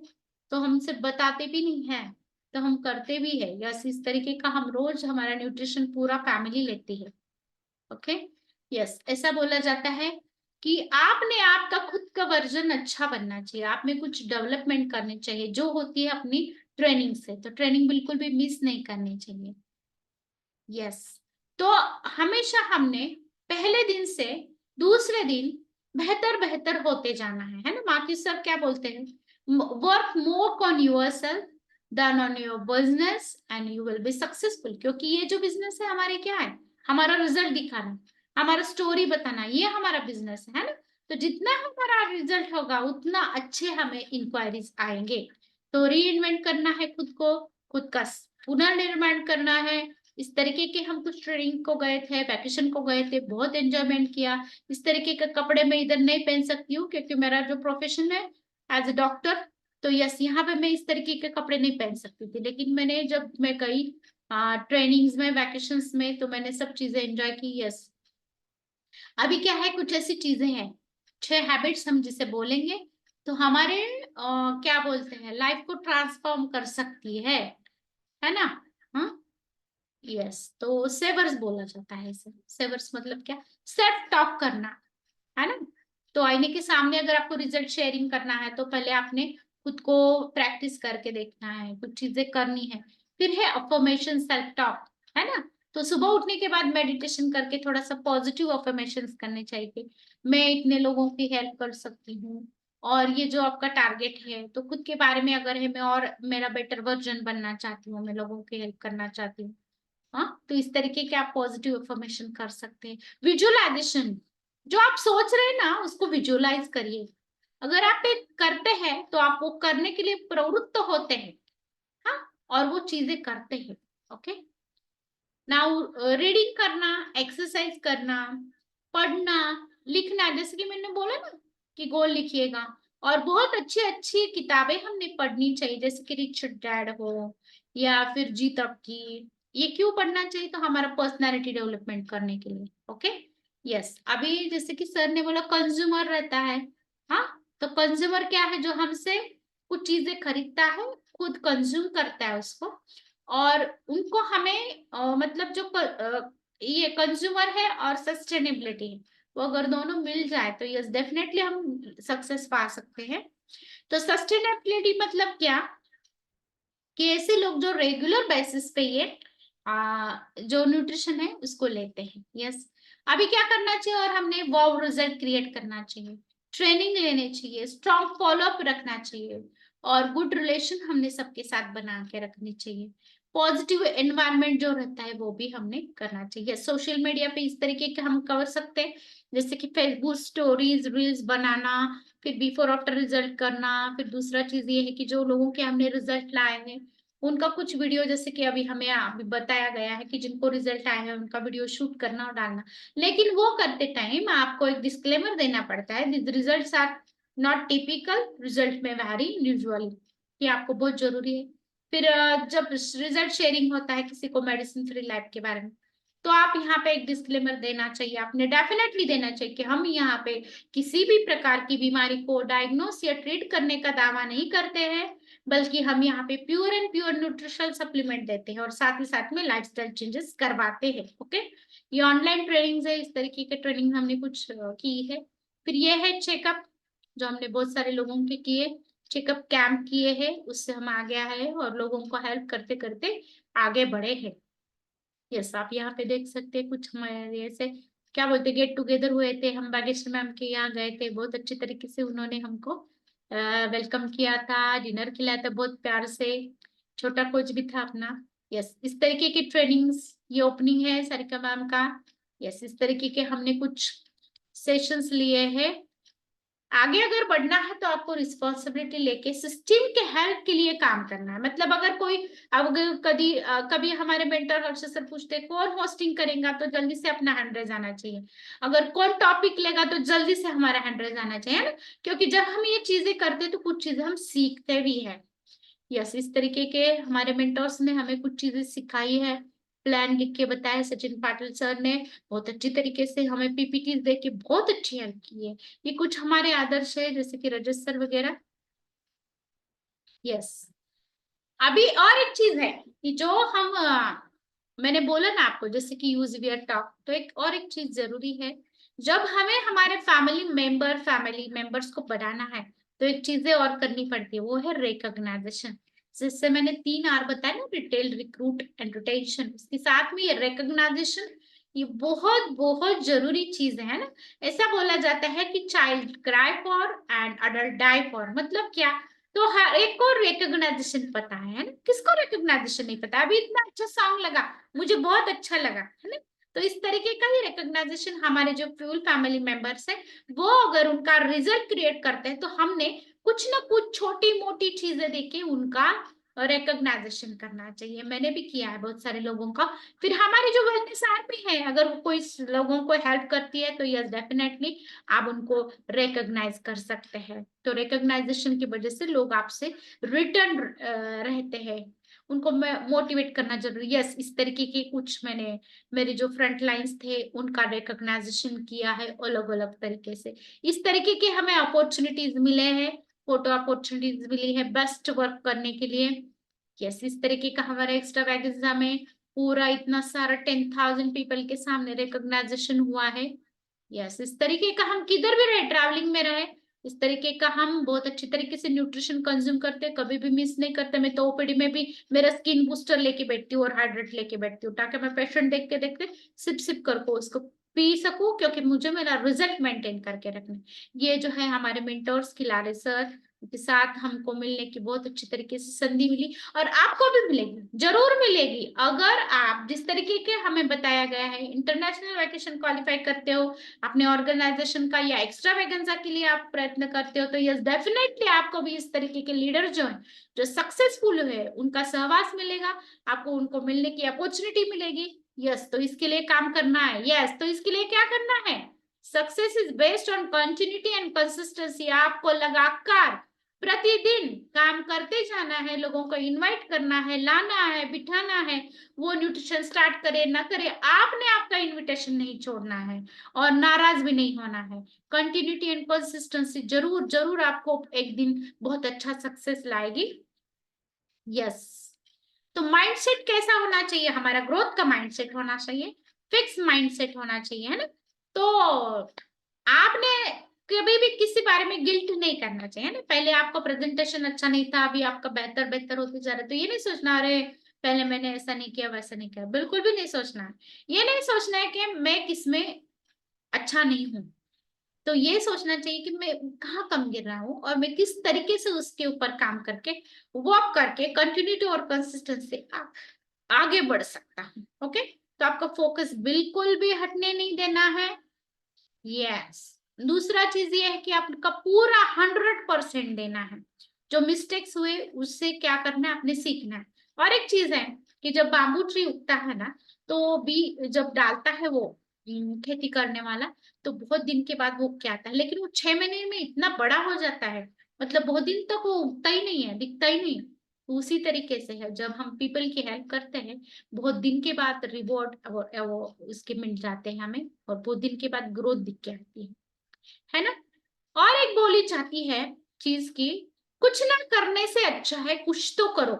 तो हम सिर्फ बताते भी नहीं है, तो हम करते भी है। यस, इस तरीके का हम रोज हमारा न्यूट्रिशन पूरा फैमिली लेती है। ओके, यस, ऐसा बोला जाता है कि आपने आपका खुद का वर्जन अच्छा बनना चाहिए, आप में कुछ डेवलपमेंट करनी चाहिए, जो होती है अपनी ट्रेनिंग से, तो ट्रेनिंग बिल्कुल भी मिस नहीं करनी चाहिए। यस, तो हमेशा हमने पहले दिन से दूसरे दिन बेहतर बेहतर होते जाना है ना। मार्केट सर क्या बोलते हैं, work more on yourself then on your business and you will be successful. क्योंकि ये जो बिजनेस है हमारे क्या है, हमारा रिजल्ट दिखाना, हमारा स्टोरी बताना, ये हमारा बिजनेस है ना। तो जितना हमारा रिजल्ट होगा उतना अच्छे हमें इंक्वायरीज आएंगे। तो री इन्वेंट करना है खुद को, खुद का पुनर्निर्माण करना है। इस तरीके के हम कुछ ट्रेनिंग को गए थे, वैकेशन को गए थे, बहुत एंजॉयमेंट किया। इस तरीके के कपड़े मैं इधर नहीं पहन सकती हूँ क्योंकि मेरा जो प्रोफेशन है एज ए डॉक्टर, तो यस यहाँ पे मैं इस तरीके के कपड़े नहीं पहन सकती थी, लेकिन मैंने जब मैं गई ट्रेनिंग्स में, वैकेशंस में, तो मैंने सब चीजें एंजॉय की। यस, अभी क्या है, कुछ ऐसी चीजें हैं, 6 हैबिट्स हम जिसे बोलेंगे, तो हमारे क्या बोलते हैं, लाइफ को ट्रांसफॉर्म कर सकती है ना। हाँ, यस, तो सेवर्स बोला जाता है इसे। सेवर्स मतलब क्या, सेल्फ टॉक करना, है ना। तो आईने के सामने अगर आपको रिजल्ट शेयरिंग करना है तो पहले आपने खुद को प्रैक्टिस करके देखना है, कुछ चीजें करनी है। फिर है अफर्मेशन, सेल्फ टॉक, है ना। तो सुबह उठने के बाद मेडिटेशन करके थोड़ा सा पॉजिटिव अफर्मेशन करने चाहिए, मैं इतने लोगों की हेल्प कर सकती हूँ, और ये जो आपका टारगेट है, तो खुद के बारे में अगर है, मैं और मेरा बेटर वर्जन बनना चाहती हूँ, मैं लोगों की हेल्प करना चाहती हूँ। हाँ, तो इस तरीके के आप पॉजिटिव अफर्मेशन कर सकते हैं। विजुअलाइजेशन, जो आप सोच रहे हैं ना उसको विजुअलाइज करिए। अगर आप एक करते हैं तो आप वो करने के लिए प्रवृत्त होते हैं, हाँ, और वो चीजें करते हैं। ओके, नाउ रीडिंग करना, एक्सरसाइज करना, पढ़ना, लिखना, जैसे कि मैंने बोला ना कि गोल लिखिएगा। और बहुत अच्छी अच्छी किताबें हमने पढ़नी चाहिए, जैसे कि रिच डैड हो या फिर जी तब की। ये क्यों पढ़ना चाहिए? तो हमारा पर्सनालिटी डेवलपमेंट करने के लिए। Okay, yes. अभी जैसे कि सर ने बोला कंज्यूमर रहता है, हाँ, तो कंज्यूमर क्या है? जो हमसे कुछ चीजें खरीदता है, खुद कंज्यूम करता है उसको, और उनको हमें मतलब जो ये कंज्यूमर है और सस्टेनेबिलिटी है, वो अगर दोनों मिल जाए तो यस डेफिनेटली हम सक्सेस पा सकते हैं। तो सस्टेनेबिलिटी मतलब क्या? कि ऐसे लोग जो रेगुलर बेसिस पे ये जो न्यूट्रिशन है उसको लेते हैं। यस, अभी क्या करना चाहिए? और हमने वाव रिजल्ट क्रिएट करना चाहिए, ट्रेनिंग लेने चाहिए, स्ट्रॉन्ग फॉलोअप रखना चाहिए, और गुड रिलेशन हमने सबके साथ बना के रखनी चाहिए। पॉजिटिव एनवायरनमेंट जो रहता है वो भी हमने करना चाहिए। सोशल मीडिया पे इस तरीके के हम कर सकते हैं, जैसे कि फेसबुक स्टोरीज, रील्स बनाना, फिर बिफोर आफ्टर रिजल्ट करना। फिर दूसरा चीज ये है कि जो लोगों के हमने रिजल्ट लाए हैं उनका कुछ वीडियो, जैसे कि अभी हमें अभी बताया गया है कि जिनको रिजल्ट आए हैं उनका वीडियो शूट करना और डालना। लेकिन वो करते टाइम आपको एक डिस्क्लेमर देना पड़ता है, this results are not typical, result में वेरी इंडिविजुअल, ये आपको बहुत जरूरी है। फिर जब रिजल्ट शेयरिंग होता है किसी को मेडिसिन फ्री लाइफ के बारे में, तो आप यहाँ पे एक डिस्क्लेमर देना चाहिए, आपने डेफिनेटली देना चाहिए कि हम यहाँ पे किसी भी प्रकार की बीमारी को डायग्नोस या ट्रीट करने का दावा नहीं करते हैं, बल्कि हम यहाँ पे pure and pure nutritional supplement देते हैं और साथ ही साथ में लाइफस्टाइल चेंजेस करवाते हैं। ओके, ये ऑनलाइन ट्रेनिंग है, इस तरीके के ट्रेनिंग हमने कुछ की है। फिर ये है चेकअप, जो हमने बहुत सारे लोगों के किए, चेकअप कैंप किए हैं, उससे हम आ गया है और लोगों को हेल्प करते करते आगे बढ़े हैं। यस, आप यहाँ पे देख सकते हैं कुछ हमारे ऐसे क्या बोलते गेट टुगेदर हुए थे, हम बागेश्वर मैम के यहाँ गए थे, बहुत अच्छे तरीके से उन्होंने हमको वेलकम किया था, डिनर खिलाया था बहुत प्यार से, छोटा कोच भी था अपना। यस, इस तरीके की ट्रेनिंग्स, ये ओपनिंग है सारिका मैम का। यस, इस तरीके के हमने कुछ सेशंस लिए हैं। आगे अगर बढ़ना है तो आपको रिस्पॉन्सिबिलिटी लेके सिस्टम के हेल्प के लिए काम करना है। मतलब अगर कोई, अब अगर कभी हमारे मेंटर हर्ष सर पूछते कौन होस्टिंग करेगा, तो जल्दी से अपना हैंड रेज आना चाहिए। अगर कौन टॉपिक लेगा तो जल्दी से हमारा हैंड रेज आना चाहिए, है ना? क्योंकि जब हम ये चीजें करते हैं तो कुछ चीजें हम सीखते भी है। यस, इस तरीके के हमारे मेंटर्स ने हमें कुछ चीजें सिखाई है, प्लान लिख के बताया सचिन पाटिल सर ने, बहुत अच्छी तरीके से हमें पीपीटी दे के बहुत अच्छी हेल्प की है। ये कुछ हमारे आदर्श है, जैसे कि रजत सर वगैरह। यस, अभी और एक चीज है कि जो हम मैंने बोला ना आपको, जैसे कि यूज वियर टॉक, तो एक और एक चीज जरूरी है, जब हमें हमारे फैमिली मेंबर्स को बढ़ाना है तो एक चीजें और करनी पड़ती है, वो है रिकॉग्नाइजेशन। जिससे मैंने 3 R बताया ना, रिटेल, रिक्रूट एंड रिटेंशन, इसके साथ में ये रिकॉग्नाइजेशन, ये बहुत बहुत जरूरी चीज है ना। ऐसा बोला जाता है कि child cry for and adult die for, मतलब क्या? तो हर एक को रिकॉग्नाइजेशन पता है ना, किसको रिकॉग्नाइजेशन नहीं पता? अभी इतना अच्छा सॉन्ग लगा, मुझे बहुत अच्छा लगा, है ना? तो इस तरीके का ही रिकॉग्नाइजेशन हमारे जो फ्यूल फैमिली मेंबर्स है, वो अगर उनका रिजल्ट क्रिएट करते हैं तो हमने कुछ ना कुछ छोटी मोटी चीजें देके उनका रिकॉग्नाइजेशन करना चाहिए। मैंने भी किया है बहुत सारे लोगों का। फिर हमारे जो वेलनेस आर्मी है, अगर वो कोई लोगों को हेल्प करती है तो यस डेफिनेटली आप उनको रिकॉग्नाइज कर सकते हैं। तो रिकॉग्नाइजेशन की वजह से लोग आपसे रिटर्न रहते हैं, उनको मोटिवेट करना जरूरी। यस, इस तरीके के कुछ मैंने मेरे जो फ्रंट लाइंस थे उनका रिकॉग्नाइजेशन किया है अलग अलग तरीके से। इस तरीके के हमें अपॉर्चुनिटीज मिले हैं, फोटो अपॉर्चुनिटीज मिली है बेस्ट वर्क करने के लिए। यस, इस तरीके का हमारा एक्स्ट्रा बैग एग्जाम में पूरा इतना सारा 10,000 पीपल के सामने रिकॉग्नाइजेशन हुआ है। यस, इस तरीके का हम किधर भी रहे, ट्रैवलिंग में रहे, इस तरीके का हम बहुत अच्छी तरीके से न्यूट्रिशन कंज्यूम करते हैं, कभी भी मिस नहीं करते। मैं तो ओपीडी में भी मेरा स्किन बूस्टर लेके बैठती हूँ और हाइड्रेट लेके बैठती हूँ, ताकि मैं पेशेंट देखते देखते सिप सिप करके उसको पी सकूं, क्योंकि मुझे मेरा रिजल्ट मेंटेन करके रखना। ये जो है हमारे मेंटर्स खिलारे सर, के साथ हमको मिलने की बहुत अच्छी तरीके से संधि मिली, और आपको भी मिलेगी, जरूर मिलेगी, अगर आप जिस तरीके के हमें बताया गया है इंटरनेशनल वैकेशन क्वालिफाई करते हो अपने ऑर्गेनाइजेशन का या एक्स्ट्रा वैकेंसा के लिए आप प्रयत्न करते हो, तो यस डेफिनेटली आपको भी इस तरीके के लीडर जो है जो सक्सेसफुल है उनका सहवास मिलेगा, आपको उनको मिलने की अपॉर्चुनिटी मिलेगी। यस, तो इसके लिए काम करना है। यस, तो इसके लिए क्या करना है? Success is based on continuity and consistency. आपको लगातार प्रतिदिन काम करते जाना है, लोगों को इनवाइट करना है, लाना है, बिठाना है, वो न्यूट्रिशन स्टार्ट करे ना करे, आपने आपका इनविटेशन नहीं छोड़ना है और नाराज भी नहीं होना है। कंटिन्यूटी एंड कंसिस्टेंसी जरूर जरूर आपको एक दिन बहुत अच्छा सक्सेस लाएगी। यस, तो माइंडसेट कैसा होना चाहिए? हमारा ग्रोथ का माइंडसेट होना चाहिए, फिक्स माइंडसेट होना चाहिए, है ना। तो आपने कभी भी किसी बारे में गिल्ट नहीं करना चाहिए ना। पहले आपका प्रेजेंटेशन अच्छा नहीं था, अभी आपका बेहतर बेहतर होते जा रहा है, तो ये नहीं सोचना अरे पहले मैंने ऐसा नहीं किया वैसा नहीं किया, बिल्कुल भी नहीं सोचना है। ये नहीं सोचना है कि मैं किसमें अच्छा नहीं हूँ, तो ये सोचना चाहिए कि मैं कहाँ कम गिर रहा हूँ और मैं किस तरीके से उसके ऊपर काम करके वर्क करके कंटिन्यूटी और कंसिस्टेंसी आगे बढ़ सकता हूँ। ओके, तो आपका फोकस बिल्कुल भी हटने नहीं देना है। यस, दूसरा चीज ये है कि आपका पूरा 100% देना है। जो मिस्टेक्स हुए उससे क्या करना है, आपने सीखना है। और एक चीज है कि जब बाम्बू ट्री उगता है ना, तो भी जब डालता है वो खेती करने वाला, तो बहुत दिन के बाद वो क्या आता है, लेकिन वो 6 महीने में इतना बड़ा हो जाता है, मतलब बहुत दिन तक वो उगता ही नहीं है, दिखता ही नहीं। तो उसी तरीके से है, जब हम पीपल की हेल्प करते हैं बहुत दिन के बाद रिवॉर्ड वो उसके मिल जाते हैं हमें, और बहुत दिन के बाद ग्रोथ दिख के आती है ना। और एक बोली जाती है चीज की, कुछ ना करने से अच्छा है कुछ तो करो,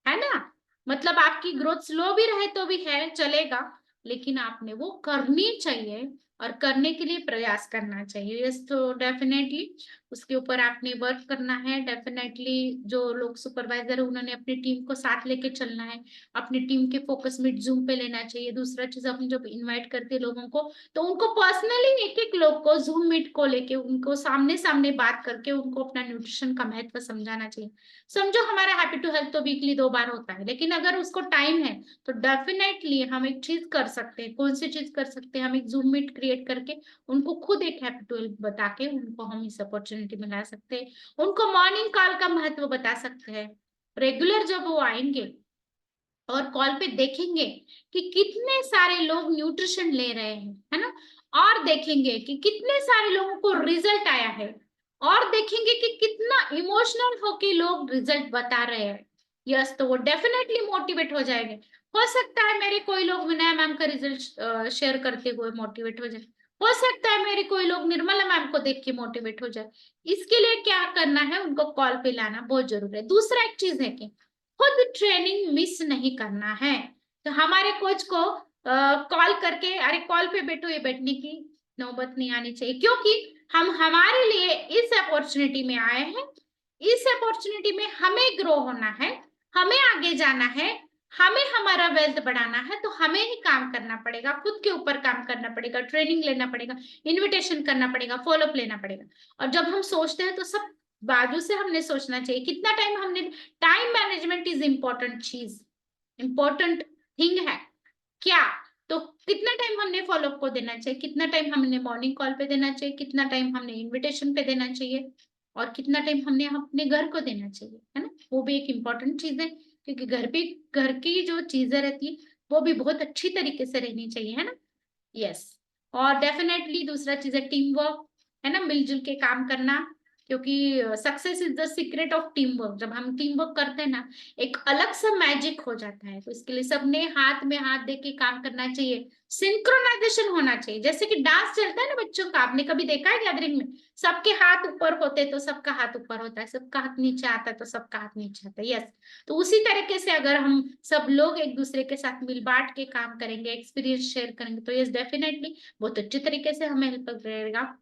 है ना। मतलब आपकी ग्रोथ स्लो भी रहे तो भी है चलेगा, लेकिन आपने वो करनी चाहिए और करने के लिए प्रयास करना चाहिए। यस, तो डेफिनेटली उसके ऊपर आपने वर्क करना है। डेफिनेटली जो लोग सुपरवाइजर है उन्होंने अपनी टीम को साथ लेके चलना है, अपनी टीम के फोकस मीट जूम पे लेना चाहिए। दूसरा चीज, अपन जब इनवाइट करते हैं लोगों को, तो उनको पर्सनली एक एक लोग को जूम मीट को लेके उनको सामने सामने बात करके उनको अपना न्यूट्रिशन का महत्व समझाना चाहिए। समझो हमारा हैप्पी टू हेल्थ तो वीकली 2 बार होता है, लेकिन अगर उसको टाइम है तो डेफिनेटली हम एक चीज कर सकते हैं। कौन सी चीज कर सकते हैं? हम एक जूम मीट क्रिएट करके उनको खुद एक हैप्पी टू हेल्थ बता के उनको हम इस अपॉर्चुनिटी में ला सकते हैं। उनको मॉर्निंग कॉल का महत्व बता सकते हैं। रेगुलर जब वो आएंगे और कॉल पे देखेंगे कि कितने सारे लोग न्यूट्रिशन ले रहे हैं, है ना, और देखेंगे कि कितने सारे लोगों को रिजल्ट आया है, और देखेंगे कि कितना इमोशनल होके लोग रिजल्ट बता रहे हैं। यस, तो वो डेफिनेटली मोटिवेट हो जाएंगे। हो सकता है मेरे कोई लोग विनय मैम का रिजल्ट शेयर करते हुए मोटिवेट हो जाए, हो सकता है मेरे कोई लोग निर्मला मैम को देख के मोटिवेट हो जाए। इसके लिए क्या करना है, उनको कॉल पे लाना बहुत जरूरी है। दूसरा एक चीज है कि खुद ट्रेनिंग मिस नहीं करना है। तो हमारे कोच को कॉल करके अरे कॉल पे बैठो, ये बैठने की नौबत नहीं आनी चाहिए, क्योंकि हम हमारे लिए इस अपॉर्चुनिटी में आए हैं। इस अपॉर्चुनिटी में हमें ग्रो होना है, हमें आगे जाना है, हमें हमारा वेल्थ बढ़ाना है, तो हमें ही काम करना पड़ेगा, खुद के ऊपर काम करना पड़ेगा, ट्रेनिंग लेना पड़ेगा, इनविटेशन करना पड़ेगा, फॉलोअप लेना पड़ेगा। और जब हम सोचते हैं तो सब बाजू से हमने सोचना चाहिए, कितना टाइम हमने, टाइम मैनेजमेंट इज इम्पोर्टेंट चीज, इम्पोर्टेंट थिंग है क्या। तो कितना टाइम हमने फॉलोअप को देना चाहिए, कितना टाइम हमने मॉर्निंग कॉल पे देना चाहिए, कितना टाइम हमने इनविटेशन पे देना चाहिए, और कितना टाइम हमने अपने घर को देना चाहिए, है ना। वो भी एक इम्पोर्टेंट चीज है, क्योंकि घर पे घर की जो चीजें रहती है वो भी बहुत अच्छी तरीके से रहनी चाहिए, है ना। यस, और डेफिनेटली दूसरा चीज है टीम वर्क, है ना, मिलजुल के काम करना, क्योंकि success is the secret of team work. जब हम टीम वर्क करते हैं ना, एक अलग सा मैजिक हो जाता है। तो इसके लिए सबने हाथ में हाथ दे के काम करना चाहिए, सिंक्रोनाइजेशन होना चाहिए। जैसे कि डांस चलता है ना बच्चों का, आपने कभी देखा है गैदरिंग में, सबके हाथ ऊपर होते तो सबका हाथ ऊपर होता है, सबका हाथ नीचे आता है तो सबका हाथ नीचे आता है। यस, तो उसी तरीके से अगर हम सब लोग एक दूसरे के साथ मिल बांट के काम करेंगे, एक्सपीरियंस शेयर करेंगे, तो यस डेफिनेटली बहुत अच्छे तरीके से हमें हेल्प करेगा।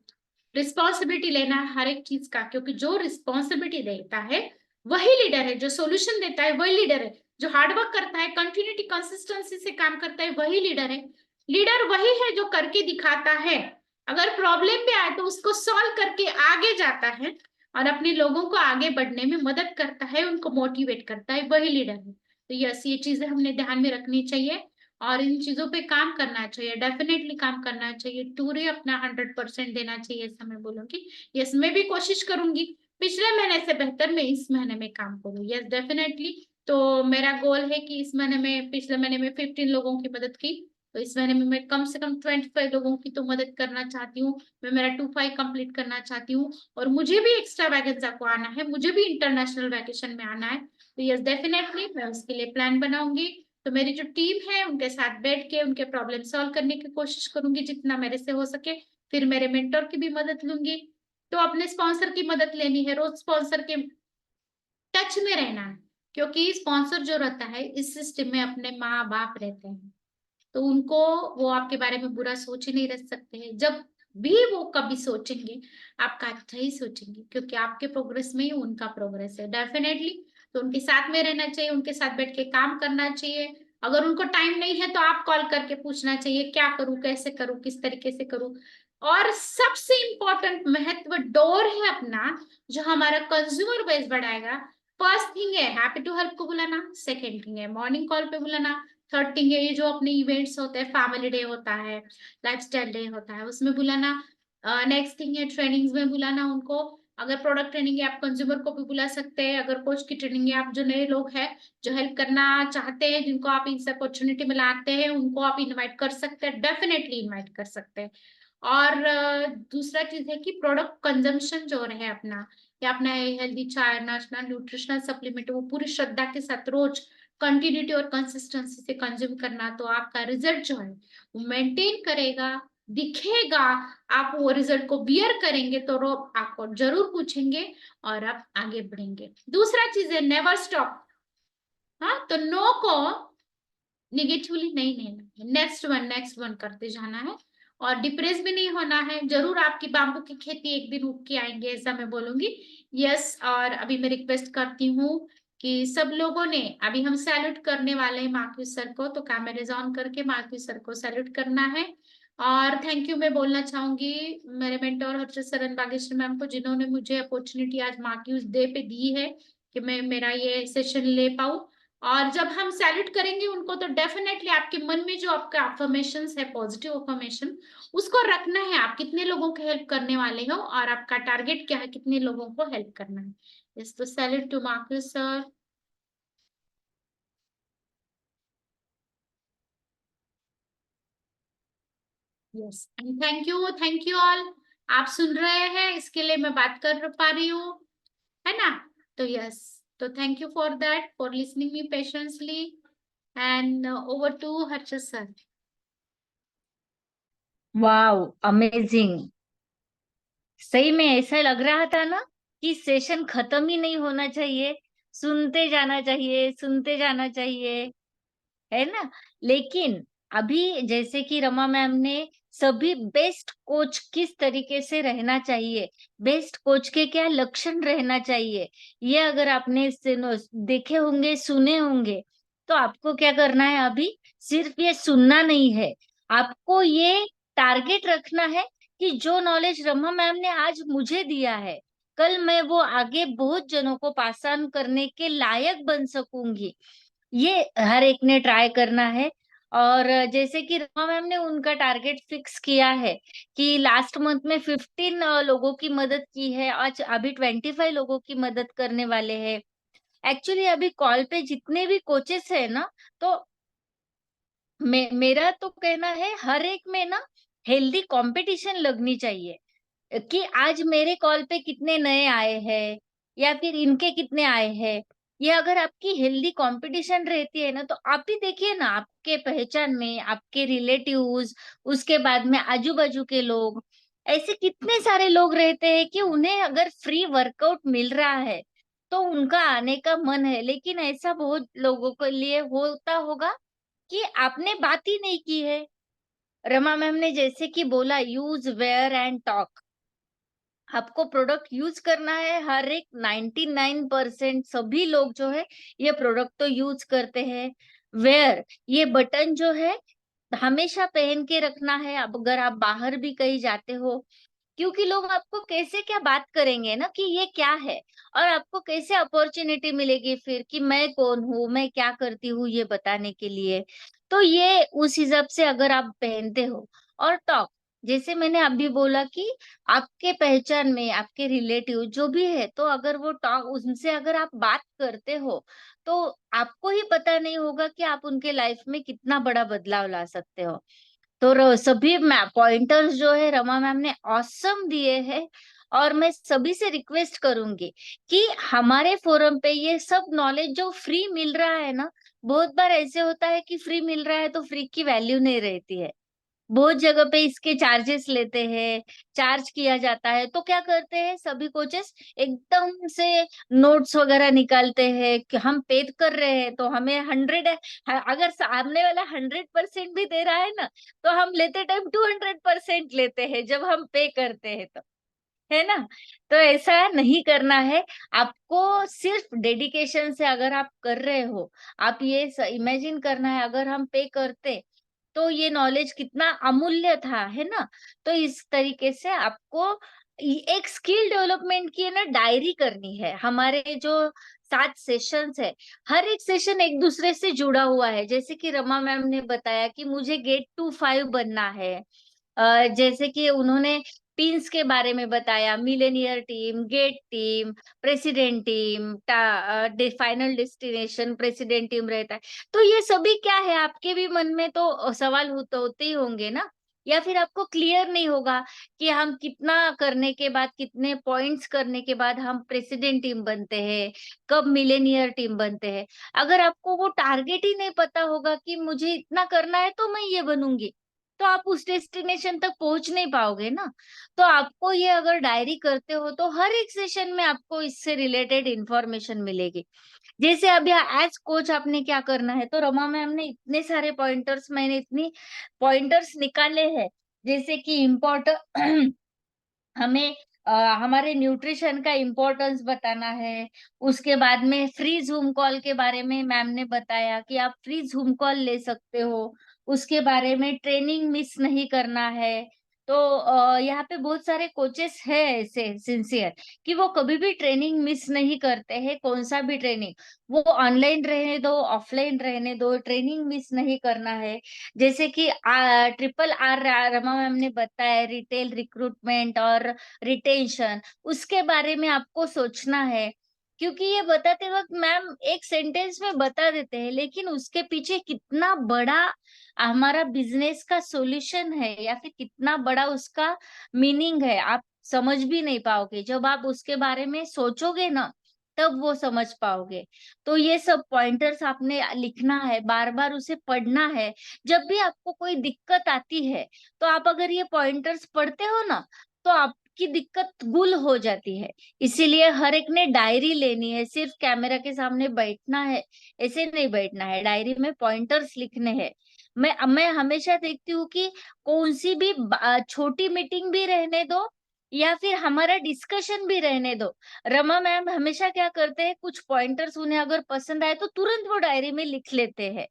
रिस्पॉन्सिबिलिटी लेना है हर एक चीज का, क्योंकि जो रिस्पॉन्सिबिलिटी देता है वही लीडर है, जो सोल्यूशन देता है वही लीडर है, जो हार्डवर्क करता है, कंटिन्यूटी कंसिस्टेंसी से काम करता है वही लीडर है। लीडर वही है जो करके दिखाता है, अगर प्रॉब्लम भी आए तो उसको सॉल्व करके आगे जाता है, और अपने लोगों को आगे बढ़ने में मदद करता है, उनको मोटिवेट करता है, वही लीडर है। तो यस, ये चीजें हमने ध्यान में रखनी चाहिए और इन चीजों पे काम करना चाहिए, डेफिनेटली काम करना चाहिए, पूरे अपना 100% देना चाहिए, ऐसा मैं बोलूंगी। यस, मैं भी कोशिश करूंगी पिछले महीने से बेहतर मैं इस महीने में काम करूँ। Yes, definitely. तो मेरा गोल है कि इस महीने में, पिछले महीने में 15 लोगों की मदद की, तो इस महीने में मैं कम से कम 25 लोगों की तो मदद करना चाहती हूँ। मैं मेरा 25 कंप्लीट करना चाहती हूँ। और मुझे भी एक्स्ट्रा वैकेंसी को आना है, मुझे भी इंटरनेशनल वैकेशन में आना है। तो यस, डेफिनेटली मैं उसके लिए प्लान बनाऊंगी। तो मेरी जो टीम है उनके साथ बैठ के उनके प्रॉब्लम सॉल्व करने की कोशिश करूंगी जितना मेरे से हो सके। फिर मेरे मेंटर की भी मदद लूंगी। तो अपने स्पॉन्सर की मदद लेनी है, रोज स्पॉन्सर के टच में रहना है, क्योंकि स्पॉन्सर जो रहता है इस सिस्टम में अपने माँ बाप रहते हैं, तो उनको, वो आपके बारे में बुरा सोच ही नहीं रह सकते हैं। जब भी वो कभी सोचेंगे आपका अच्छा ही सोचेंगे, क्योंकि आपके प्रोग्रेस में ही उनका प्रोग्रेस है, डेफिनेटली। तो उनके साथ में रहना चाहिए, उनके साथ बैठ के काम करना चाहिए। अगर उनको टाइम नहीं है तो आप कॉल करके पूछना चाहिए, क्या करूं, कैसे करूं, किस तरीके से करूं। और सबसे इंपॉर्टेंट महत्व डोर है अपना, जो हमारा कंज्यूमर बेस बढ़ाएगा। फर्स्ट थिंग है हैप्पी टू हेल्प को बुलाना, सेकेंड थिंग है मॉर्निंग कॉल पे बुलाना, थर्ड थिंग है ये जो अपने इवेंट्स होते हैं, फैमिली डे होता है, लाइफस्टाइल डे होता है, उसमें बुलाना। नेक्स्ट थिंग है ट्रेनिंग्स में बुलाना उनको। अगर प्रोडक्ट ट्रेनिंग है आप कंज्यूमर को भी बुला सकते हैं, अगर कोच की ट्रेनिंग है, आप जो नए लोग हैं जो हेल्प करना चाहते हैं, जिनको आप इस अपॉर्चुनिटी में लाते हैं, उनको आप इनवाइट कर सकते हैं, डेफिनेटली इनवाइट कर सकते हैं। और दूसरा चीज है कि प्रोडक्ट कंजम्पशन जो है अपना, या अपना हेल्दी चाय नाश्ता न्यूट्रिशनल सप्लीमेंट, वो पूरी श्रद्धा के साथ रोज कंटिन्यूटी और कंसिस्टेंसी से कंज्यूम करना, तो आपका रिजल्ट जो है वो मेंटेन करेगा, दिखेगा। आप वो रिजल्ट को बियर करेंगे तो लोग आपको जरूर पूछेंगे और आप आगे बढ़ेंगे। दूसरा चीज है नेवर स्टॉप। हाँ, तो नो को निगेटिवली नहीं लेना है, नेक्स्ट वन करते जाना है। और डिप्रेस भी नहीं होना है, जरूर आपकी बाम्बू की खेती एक दिन उग के आएंगे, ऐसा मैं बोलूंगी। यस, और अभी मैं रिक्वेस्ट करती हूँ कि सब लोगों ने, अभी हम सैल्यूट करने वाले हैं मार्क्यूस सर को, तो कैमरेज ऑन करके मार्क्यूस सर को सैल्यूट करना है। और थैंक यू मैं बोलना चाहूंगी मेरे मेंटर हर्षद सरन बागेश्वर मैम को, जिन्होंने मुझे अपॉर्चुनिटी आज मार्क्यूस डे पे दी है कि मैं मेरा ये सेशन ले पाऊँ। और जब हम सैल्यूट करेंगे उनको, तो डेफिनेटली आपके मन में जो आपका अफर्मेशन है, पॉजिटिव अफर्मेशन, उसको रखना है। आप कितने लोगों को हेल्प करने वाले हो और आपका टारगेट क्या है, कितने लोगों को हेल्प करना है। यस, तो salute to Marcus sir. Yes, and thank you all. आप सुन रहे हैं, इसके लिए मैं बात कर पा रही हूँ, है ना? तो यस, तो thank you for that, for listening me patiently. And over to Harshad sir. Wow, amazing. सही में ऐसा लग रहा था ना कि सेशन खत्म ही नहीं होना चाहिए, सुनते जाना चाहिए, सुनते जाना चाहिए, है ना। लेकिन अभी जैसे कि रमा मैम ने सभी बेस्ट कोच किस तरीके से रहना चाहिए, बेस्ट कोच के क्या लक्षण रहना चाहिए, ये अगर आपने देखे होंगे, सुने होंगे, तो आपको क्या करना है अभी, सिर्फ ये सुनना नहीं है, आपको ये टारगेट रखना है कि जो नॉलेज रमा मैम ने आज मुझे दिया है, कल मैं वो आगे बहुत जनों को पास ऑन करने के लायक बन सकूंगी। ये हर एक ने ट्राई करना है। और जैसे कि रमा मैम ने उनका टारगेट फिक्स किया है कि लास्ट मंथ में 15 लोगों की मदद की है, आज अभी 25 लोगों की मदद करने वाले हैं। एक्चुअली अभी कॉल पे जितने भी कोचेस है ना, तो मेरा तो कहना है हर एक में ना हेल्दी कंपटीशन लगनी चाहिए कि आज मेरे कॉल पे कितने नए आए हैं या फिर इनके कितने आए हैं। ये अगर आपकी हेल्दी कंपटीशन रहती है ना, तो आप ही देखिए ना, आपके पहचान में आपके रिलेटिव्स, उसके बाद में आजू बाजू के लोग, ऐसे कितने सारे लोग रहते हैं कि उन्हें अगर फ्री वर्कआउट मिल रहा है तो उनका आने का मन है, लेकिन ऐसा बहुत लोगों के लिए होता होगा कि आपने बात ही नहीं की है। रमा मैम ने जैसे कि बोला, यूज वेयर एंड टॉक, आपको प्रोडक्ट यूज करना है। हर एक 99% सभी लोग जो है ये प्रोडक्ट तो यूज करते हैं। वेयर, ये बटन जो है हमेशा पहन के रखना है। अब अगर आप बाहर भी कहीं जाते हो क्योंकि लोग आपको कैसे क्या बात करेंगे ना कि ये क्या है, और आपको कैसे अपॉर्चुनिटी मिलेगी फिर कि मैं कौन हूँ, मैं क्या करती हूँ ये बताने के लिए। तो ये उस हिसाब से अगर आप पहनते हो और टॉक, जैसे मैंने अभी बोला कि आपके पहचान में आपके रिलेटिव जो भी है, तो अगर वो टॉक उनसे अगर आप बात करते हो, तो आपको ही पता नहीं होगा कि आप उनके लाइफ में कितना बड़ा बदलाव ला सकते हो। तो सभी पॉइंटर्स जो है रमा मैम ने ऑसम दिए हैं, और मैं सभी से रिक्वेस्ट करूंगी कि हमारे फोरम पे ये सब नॉलेज जो फ्री मिल रहा है ना, बहुत बार ऐसे होता है कि फ्री मिल रहा है तो फ्री की वैल्यू नहीं रहती है। बहुत जगह पे इसके चार्जेस लेते हैं, चार्ज किया जाता है, तो क्या करते हैं सभी कोचेस, एकदम से नोट्स वगैरह निकालते हैं कि हम पे कर रहे हैं तो हमें 100 है। अगर सामने वाला 100% भी दे रहा है ना, तो हम लेते टाइम 200% लेते हैं जब हम पे करते हैं तो, है ना। तो ऐसा नहीं करना है। आपको सिर्फ डेडिकेशन से अगर आप कर रहे हो, आप ये इमेजिन करना है अगर हम पे करते तो ये नॉलेज कितना अमूल्य था, है ना। तो इस तरीके से आपको एक स्किल डेवलपमेंट की है ना डायरी करनी है। हमारे जो 7 सेशंस है, हर एक सेशन एक दूसरे से जुड़ा हुआ है। जैसे कि रमा मैम ने बताया कि मुझे गेट टू 5 बनना है। जैसे कि उन्होंने टीम्स के बारे में बताया, millionaire team, get team, president team, final destination president team रहता है। तो ये सभी क्या है, आपके भी मन में तो सवाल होते ही होंगे ना, या फिर आपको क्लियर नहीं होगा कि हम कितना करने के बाद, कितने पॉइंट्स करने के बाद हम प्रेसिडेंट टीम बनते हैं, कब मिलेनियर टीम बनते हैं। अगर आपको वो टारगेट ही नहीं पता होगा कि मुझे इतना करना है तो मैं ये बनूंगी, तो आप उस डेस्टिनेशन तक पहुंच नहीं पाओगे ना। तो आपको ये अगर डायरी करते हो तो हर एक सेशन में आपको इससे रिलेटेड इंफॉर्मेशन मिलेगी। जैसे अभी एज कोच आपने क्या करना है, तो रमा मैम ने इतने सारे पॉइंटर्स, मैंने इतनी पॉइंटर्स निकाले हैं। जैसे कि इम्पोर्टेंट हमें हमारे न्यूट्रिशन का इम्पोर्टेंस बताना है। उसके बाद में फ्री जूम कॉल के बारे में मैम ने बताया कि आप फ्री जूम कॉल ले सकते हो। उसके बारे में ट्रेनिंग मिस नहीं करना है। तो यहाँ पे बहुत सारे कोचेस हैं ऐसे सिंसियर कि वो कभी भी ट्रेनिंग मिस नहीं करते हैं। कौन सा भी ट्रेनिंग, वो ऑनलाइन रहने दो, ऑफलाइन रहने दो, ट्रेनिंग मिस नहीं करना है। जैसे कि ट्रिपल आर रमा मैम ने बताया, रिटेल रिक्रूटमेंट और रिटेंशन, उसके बारे में आपको सोचना है। क्योंकि ये बताते वक्त मैम एक सेंटेंस में बता देते हैं, लेकिन उसके पीछे कितना बड़ा हमारा बिजनेस का सॉल्यूशन है या फिर कितना बड़ा उसका मीनिंग है, आप समझ भी नहीं पाओगे। जब आप उसके बारे में सोचोगे ना, तब वो समझ पाओगे। तो ये सब पॉइंटर्स आपने लिखना है, बार बार उसे पढ़ना है। जब भी आपको कोई दिक्कत आती है, तो आप अगर ये पॉइंटर्स पढ़ते हो ना, तो आपकी दिक्कत गुल हो जाती है। इसीलिए हर एक ने डायरी लेनी है, सिर्फ कैमरा के सामने बैठना है ऐसे नहीं बैठना है, डायरी में पॉइंटर्स लिखने हैं। मैं हमेशा देखती हूँ कि कौन सी भी छोटी मीटिंग भी रहने दो या फिर हमारा डिस्कशन भी रहने दो, रमा मैम हमेशा क्या करते हैं, कुछ पॉइंटर्स उन्हें अगर पसंद आए तो तुरंत वो डायरी में लिख लेते हैं।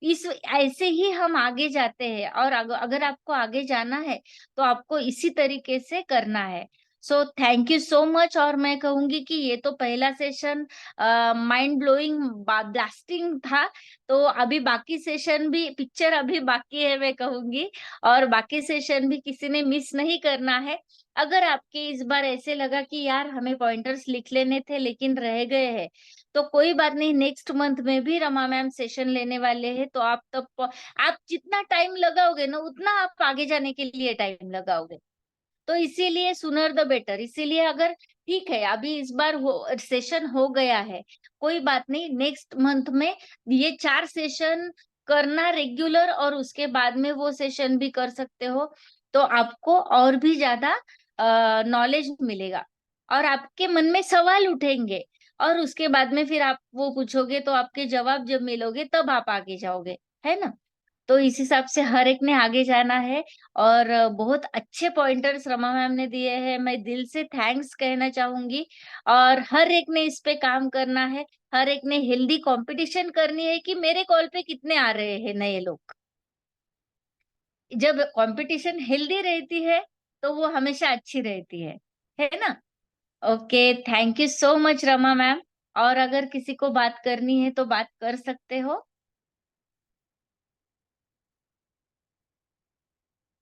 इस ऐसे ही हम आगे जाते हैं, और अगर आपको आगे जाना है तो आपको इसी तरीके से करना है। So thank you so much. और मैं कहूंगी कि ये तो पहला सेशन माइंड ब्लोइंग ब्लास्टिंग था। तो अभी बाकी सेशन भी, पिक्चर अभी बाकी है मैं कहूंगी, और बाकी सेशन भी किसी ने मिस नहीं करना है। अगर आपके इस बार ऐसे लगा कि यार हमें पॉइंटर्स लिख लेने थे लेकिन रह गए हैं, तो कोई बात नहीं, नेक्स्ट मंथ में भी रमा मैम सेशन लेने वाले हैं। तो आप तब आप जितना टाइम लगाओगे ना, उतना आप आगे जाने के लिए टाइम लगाओगे। तो इसीलिए सुनर द बेटर। इसीलिए अगर ठीक है अभी इस बार सेशन हो गया है, कोई बात नहीं, नेक्स्ट मंथ में ये 4 सेशन करना रेगुलर, और उसके बाद में वो सेशन भी कर सकते हो। तो आपको और भी ज्यादा नॉलेज मिलेगा, और आपके मन में सवाल उठेंगे, और उसके बाद में फिर आप वो पूछोगे तो आपके जवाब जब मिलोगे तब आप आगे जाओगे, है ना। तो इस हिसाब से हर एक ने आगे जाना है। और बहुत अच्छे पॉइंटर्स रमा मैम ने दिए हैं, मैं दिल से थैंक्स कहना चाहूंगी। और हर एक ने इस पे काम करना है। हर एक ने हेल्दी कंपटीशन करनी है कि मेरे कॉल पे कितने आ रहे हैं नए लोग। जब कंपटीशन हेल्दी रहती है तो वो हमेशा अच्छी रहती है ना। Okay, thank you so much Rama ma'am. और अगर किसी को बात करनी है तो बात कर सकते हो।